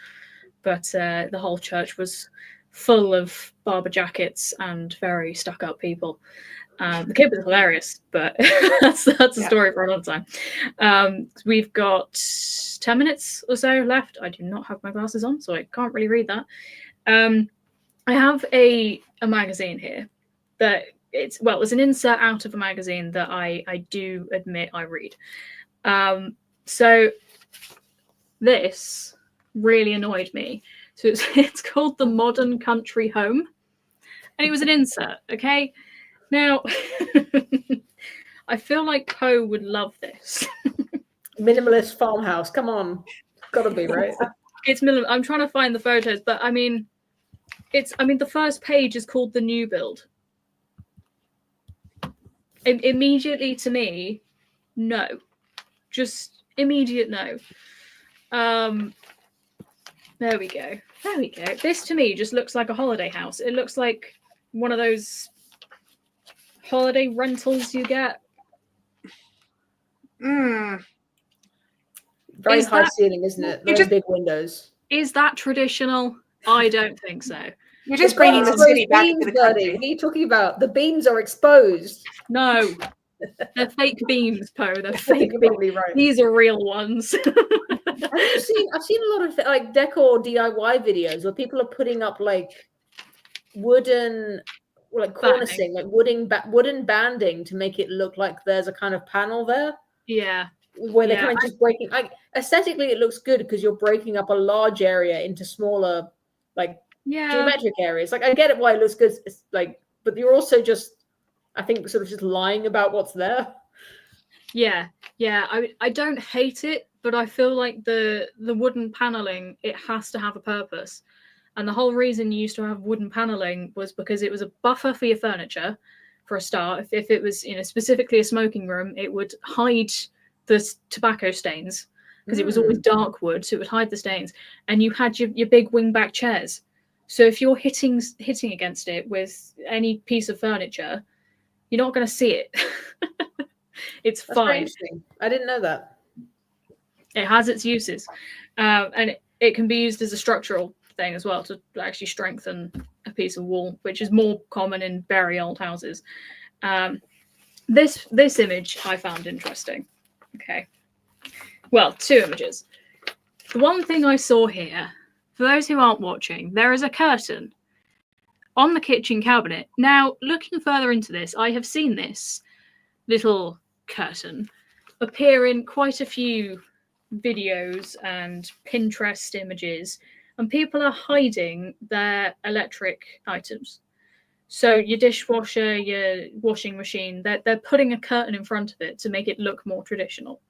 but the whole church was full of barber jackets and very stuck-up people. The kid was hilarious, but that's a story for another time. We've got 10 minutes or so left. I do not have my glasses on, so I can't really read that. I have a magazine here that it's an insert out of a magazine that I do admit I read. So this really annoyed me. So it's called The Modern Country Home, and it was an insert. Okay, now I feel like Poe would love this. Minimalist farmhouse. Come on, gotta be right. It's minimal. I'm trying to find the photos, but the first page is called The New Build. Immediately to me, no. Just immediate no. There we go. This to me just looks like a holiday house. It looks like one of those holiday rentals you get. Very high ceiling, isn't it? Very big windows. Is that traditional? I don't think so. You're just bringing the city back to the country. What are you talking about? The beams are exposed. No, they're fake beams, Poe. They're fake beams. Right. These are real ones. I've seen a lot of like decor DIY videos where people are putting up like wooden, like cornicing, like wooden banding to make it look like there's a kind of panel there. Yeah. Where they're kind of just breaking. Like aesthetically, it looks good because you're breaking up a large area into smaller, like geometric areas. Like I get it why it looks good. It's like, but you're also just, I think, sort of just lying about what's there. Yeah. I don't hate it, but I feel like the wooden paneling, it has to have a purpose. And the whole reason you used to have wooden paneling was because it was a buffer for your furniture, for a start. If it was, specifically a smoking room, it would hide the tobacco stains because it was always dark wood, so it would hide the stains. And you had your big wingback chairs. So if you're hitting against it with any piece of furniture, you're not going to see it. That's fine. I didn't know that. It has its uses, and it can be used as a structural thing as well to actually strengthen a piece of wall, which is more common in very old houses. This image I found interesting. Okay, well, two images. The one thing I saw here, for those who aren't watching, there is a curtain on the kitchen cabinet. Now, looking further into this, I have seen this little curtain appear in quite a few videos and Pinterest images, and people are hiding their electric items. So your dishwasher, your washing machine, they're putting a curtain in front of it to make it look more traditional.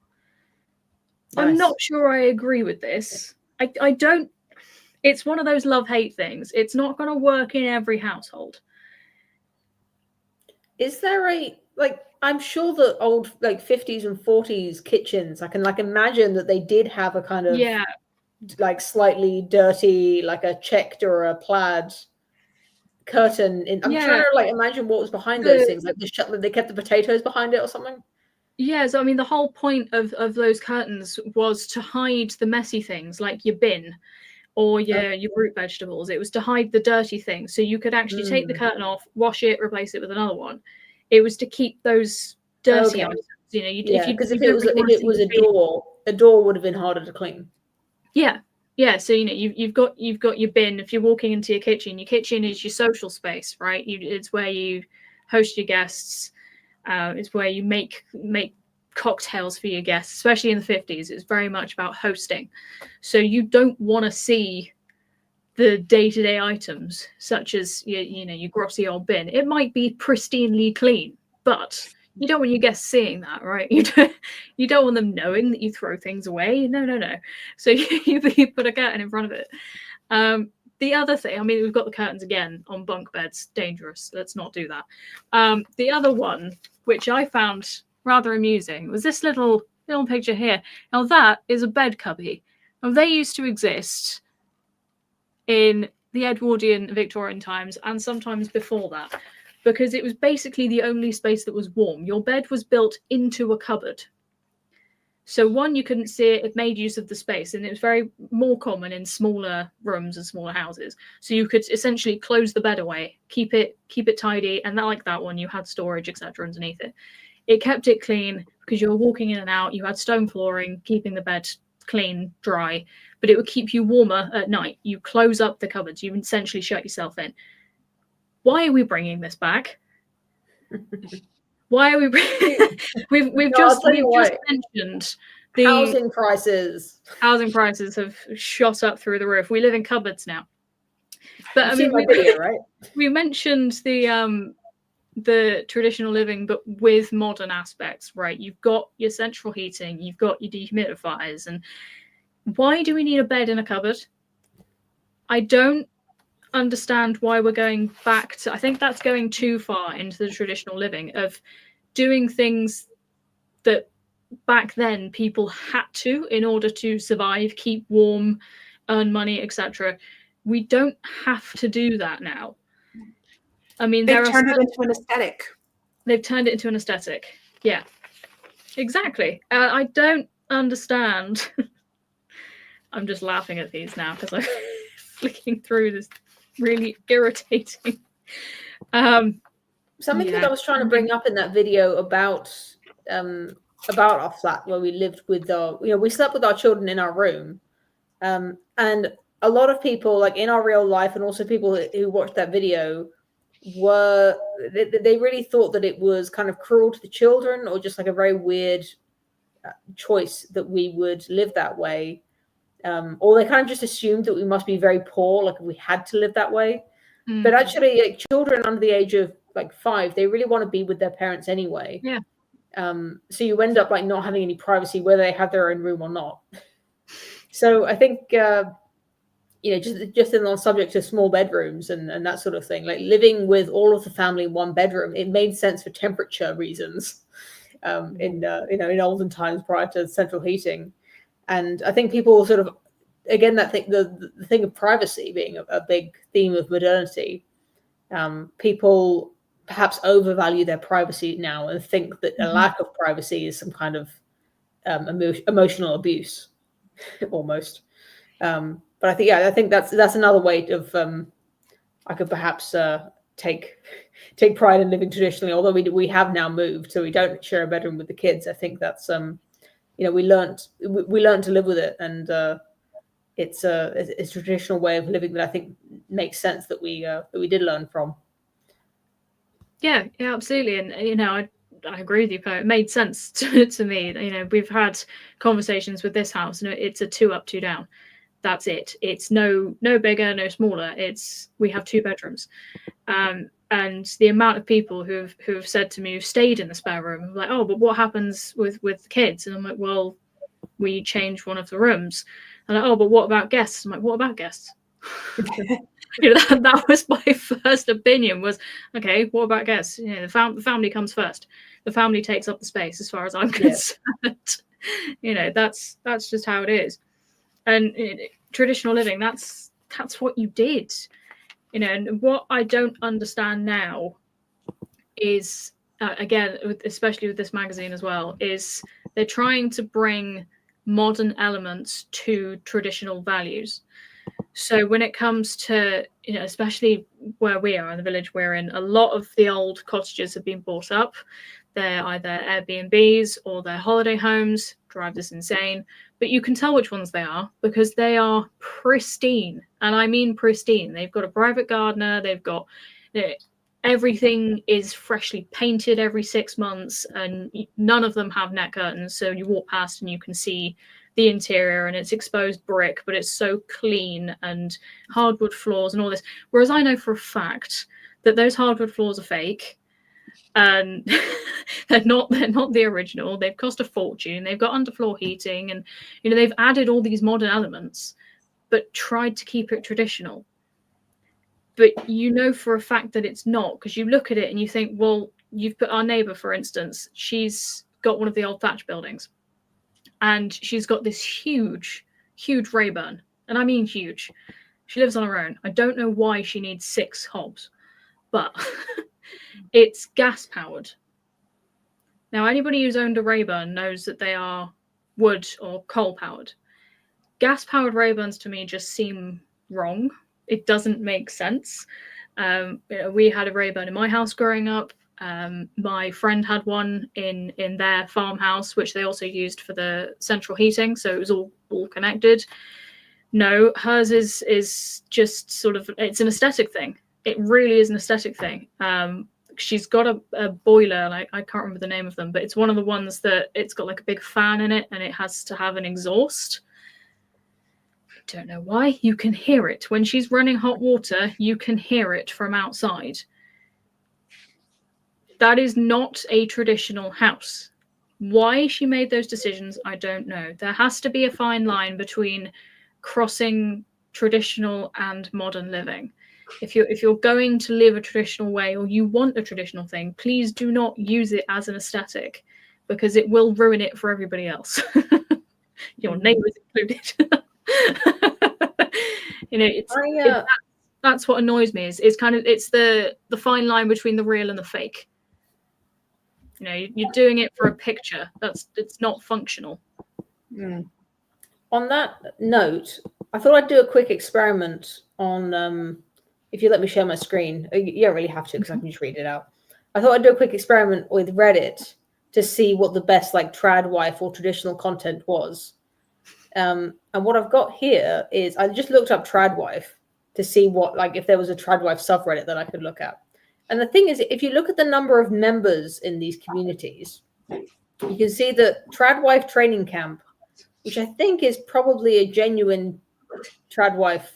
Nice. I'm not sure I agree with this. I don't. It's one of those love-hate things. It's not going to work in every household. Is there I'm sure that old 50s and 40s kitchens, I can imagine that they did have a kind of slightly dirty, like a checked or a plaid curtain. I'm trying to imagine what was behind those things. Like they kept the potatoes behind it or something. Yeah, so the whole point of those curtains was to hide the messy things like your bin or your root vegetables. It was to hide the dirty things, so you could actually take the curtain off, wash it, replace it with another one. It was to keep those dirty items. Because if it was a door would have been harder to clean. Yeah. So you've got your bin. If you're walking into your kitchen is your social space, right? It's where you host your guests. It's where you make cocktails for your guests, especially in the 50s. It's very much about hosting. So you don't want to see the day-to-day items, such as your grossy old bin. It might be pristinely clean, but you don't want your guests seeing that, right? You don't want them knowing that you throw things away. No. So you put a curtain in front of it. The other thing, we've got the curtains again on bunk beds. Dangerous. Let's not do that. The other one, which I found rather amusing, was this little picture here. Now that is a bed cubby. Now they used to exist in the Edwardian Victorian times and sometimes before that, because it was basically the only space that was warm. Your bed was built into a cupboard. So one, you couldn't see it, it made use of the space, and it was very more common in smaller rooms and smaller houses. So you could essentially close the bed away, keep it tidy, and like that one, you had storage, etc. underneath it. It kept it clean because you were walking in and out, you had stone flooring, keeping the bed clean, dry, but it would keep you warmer at night. You close up the cupboards, you essentially shut yourself in. Why are we bringing this back? Why are we? we've just mentioned the housing prices. Housing prices have shot up through the roof. We live in cupboards now. But I mean, video, right? We mentioned the traditional living, but with modern aspects, right? You've got your central heating, you've got your dehumidifiers, and why do we need a bed in a cupboard? I don't understand why we're going back to. I think that's going too far into the traditional living of doing things that back then people had to in order to survive, keep warm, earn money, etc. We don't have to do that now. I mean, they've turned it into an aesthetic. They've turned it into an aesthetic. Yeah, exactly. I don't understand. I'm just laughing at these now because I'm flicking through this really irritating. Something that I was trying to bring up in that video about our flat where we lived with we slept with our children in our room, and a lot of people, like in our real life, and also people who watched that video, they really thought that it was kind of cruel to the children, or just like a very weird choice that we would live that way, or they kind of just assumed that we must be very poor, like we had to live that way. But actually, like, children under the age of like 5, they really want to be with their parents anyway. Yeah. So you end up like not having any privacy, whether they have their own room or not. So I think just in on subject of small bedrooms and that sort of thing, like living with all of the family in one bedroom, it made sense for temperature reasons. In olden times prior to central heating, and I think people sort of, again, that thing, the thing of privacy being a big theme of modernity. People perhaps overvalue their privacy now and think that a lack of privacy is some kind of emotional abuse, almost. But I think that's another way of I could perhaps take pride in living traditionally. Although we have now moved, so we don't share a bedroom with the kids. I think that's we learned to live with it, and it's a traditional way of living that I think makes sense that we did learn from. Yeah, absolutely, and I agree with you, Poe. It made sense to me. We've had conversations with this house, and it's a 2 up, 2 down. That's it. It's no bigger, no smaller. We have 2 bedrooms, and the amount of people who have said to me, who've stayed in the spare room, like, oh, but what happens with the kids? And I'm like, well, we changed one of the rooms. And like, oh, but what about guests? I'm like, what about guests? That was my first opinion. Was okay. What about guests? The family comes first. The family takes up the space, as far as I'm concerned. That's just how it is. And traditional living, that's what you did. And what I don't understand now is, again, especially with this magazine as well, is they're trying to bring modern elements to traditional values. So when it comes to, especially where we are in the village we're in, a lot of the old cottages have been bought up. They're either Airbnbs or they're holiday homes. Drive this insane. But you can tell which ones they are because they are pristine. And I mean pristine. They've got a private gardener. They've got everything is freshly painted every 6 months, and none of them have net curtains. So you walk past and you can see the interior, and it's exposed brick, but it's so clean, and hardwood floors and all this. Whereas I know for a fact that those hardwood floors are fake. And they're not the original. They've cost a fortune. They've got underfloor heating, and they've added all these modern elements, but tried to keep it traditional. But for a fact that it's not, because you look at it and you think, well, you've put our neighbour, for instance, she's got one of the old thatch buildings, and she's got this huge Rayburn, and I mean huge. She lives on her own. I don't know why she needs 6 hobs, but it's gas powered. Now, anybody who's owned a Rayburn knows that they are wood or coal powered. Gas powered Rayburns to me just seem wrong. It doesn't make sense. We had a Rayburn in my house growing up. My friend had one in their farmhouse, which they also used for the central heating, so it was all connected. No, hers is just sort of, it's an aesthetic thing. It really is an aesthetic thing. She's got a boiler, and I can't remember the name of them, but it's one of the ones that it's got like a big fan in it, and it has to have an exhaust. I don't know why. You can hear it. When she's running hot water, you can hear it from outside. That is not a traditional house. Why she made those decisions, I don't know. There has to be a fine line between crossing traditional and modern living. If you're going to live a traditional way, or you want a traditional thing, please do not use it as an aesthetic, because it will ruin it for everybody else. Your neighbours included. That's what annoys me. It's kind of, it's the fine line between the real and the fake. You know, you're doing it for a picture. It's not functional. On that note, I thought I'd do a quick experiment on, if you let me share my screen. You don't really have to, because I can just read it out. I thought I'd do a quick experiment with Reddit to see what the best like trad wife or traditional content was. And what I've got here is, I just looked up trad wife to see what, like, if there was a trad wife subreddit that I could look at. And the thing is, if you look at the number of members in these communities, you can see that Trad Wife Training Camp, which I think is probably a genuine trad wife,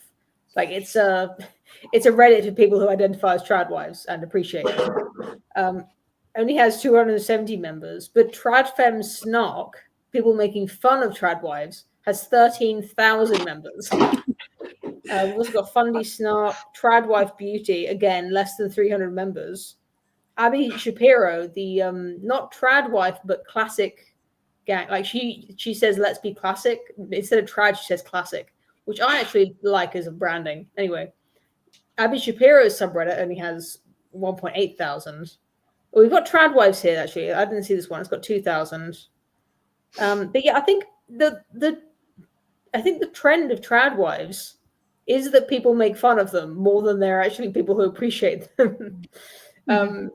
like it's a Reddit for people who identify as trad wives and appreciate it. Only has 270 members, but TradFem Snark, people making fun of trad wives, has 13,000 members. We've also got Fundy Snark, Trad Wife Beauty, again, less than 300 members. Abby Shapiro, the not trad wife, but classic gang. Like she says, let's be classic. Instead of trad, she says classic, which I actually like as a branding. Anyway, Abby Shapiro's subreddit only has 1.8 thousand. Well, we've got trad wives here, actually. I didn't see this one. It's got 2,000. But yeah, I think the trend of trad wives is that people make fun of them more than they're actually people who appreciate them.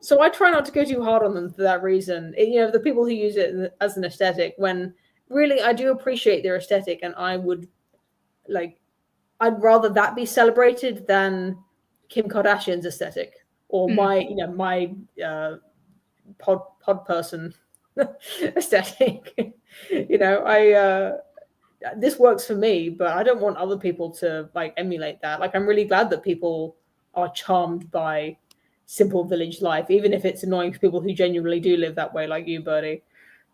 So I try not to go too hard on them for that reason. You know, the people who use it as an aesthetic, when really I do appreciate their aesthetic, and I would I'd rather that be celebrated than Kim Kardashian's aesthetic or my pod person aesthetic. You know, this works for me, but I don't want other people to like emulate that. Like, I'm really glad that people are charmed by simple village life, even if it's annoying for people who genuinely do live that way, like you, Birdie.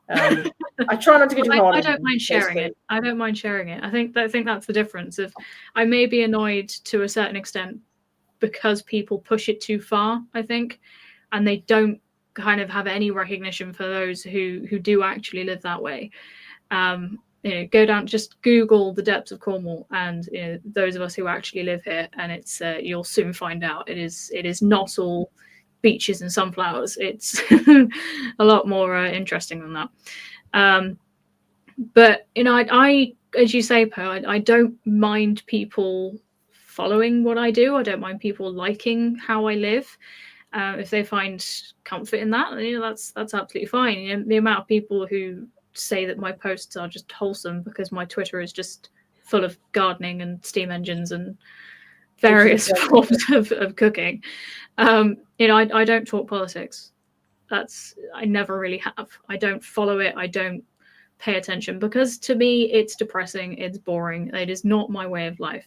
I try not to get too hard. I don't mind sharing it. I don't mind sharing it. I think that's the difference. If I may be annoyed to a certain extent because people push it too far, I think, and they don't kind of have any recognition for those who do actually live that way. You know, go down, just Google the depths of Cornwall, and you know, those of us who actually live here, and it's you'll soon find out it is not all beaches and sunflowers. It's a lot more interesting than that. But you know, I as you say, Po, I don't mind people following what I do. I don't mind people liking how I live. If they find comfort in that, you know, that's absolutely fine. You know, the amount of people who say that my posts are just wholesome because my Twitter is just full of gardening and steam engines and various forms of cooking. You know, I don't talk politics. I never really have. I don't follow it. I don't pay attention because to me it's depressing. It's boring. It is not my way of life.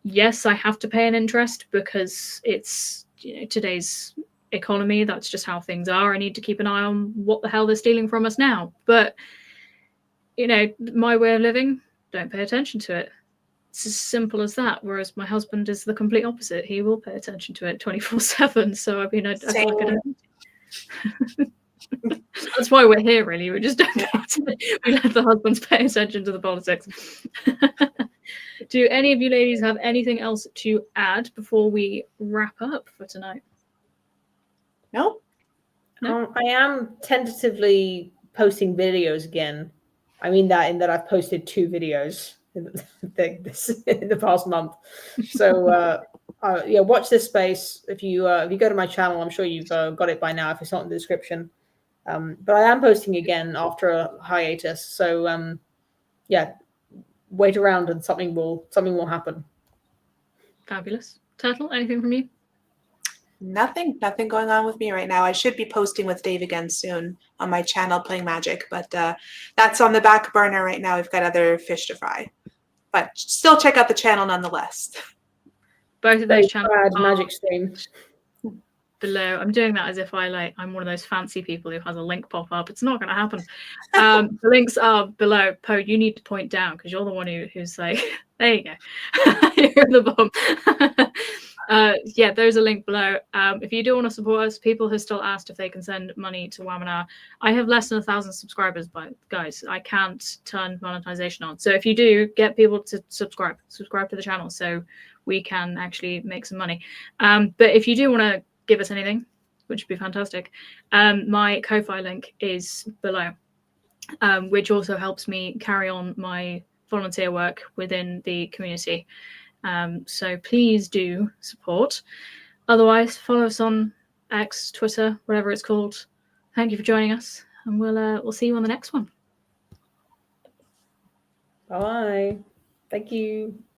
Yes, I have to pay an interest because it's, you know, today's economy. That's just how things are. I need to keep an eye on what the hell they're stealing from us now. But you know, my way of living, don't pay attention to it. It's as simple as that. Whereas my husband is the complete opposite. He will pay attention to it 24/7. So I mean, I feel like I don't. That's why we're here, really. We just don't pay attention. We let the husbands pay attention to the politics. Do any of you ladies have anything else to add before we wrap up for tonight? No? No? I am tentatively posting videos again. I mean that in that I've posted 2 videos in the past month. So yeah, watch this space. If you go to my channel, I'm sure you've got it by now if it's not in the description. But I am posting again after a hiatus. So yeah, wait around and something will happen. Fabulous. Turtle, anything from you? Nothing going on with me right now. I should be posting with Dave again soon on my channel playing Magic, but that's on the back burner right now. We've got other fish to fry, but still check out the channel nonetheless. Both of those channels are Magic stream below. I'm doing that as if I'm one of those fancy people who has a link pop up. It's not going to happen. The links are below. Poe, you need to point down because you're the one who's like, there you go. You're at the bottom. Yeah, there's a link below. If you do want to support us, people have still asked if they can send money to Wamen. I have less than 1,000 subscribers, but guys, I can't turn monetization on. So if you do, get people to subscribe to the channel so we can actually make some money. But if you do want to give us anything, which would be fantastic, my Ko-Fi link is below, which also helps me carry on my volunteer work within the community. So please do support. Otherwise, follow us on X, Twitter, whatever it's called. Thank you for joining us, and we'll see you on the next one. Bye. Thank you.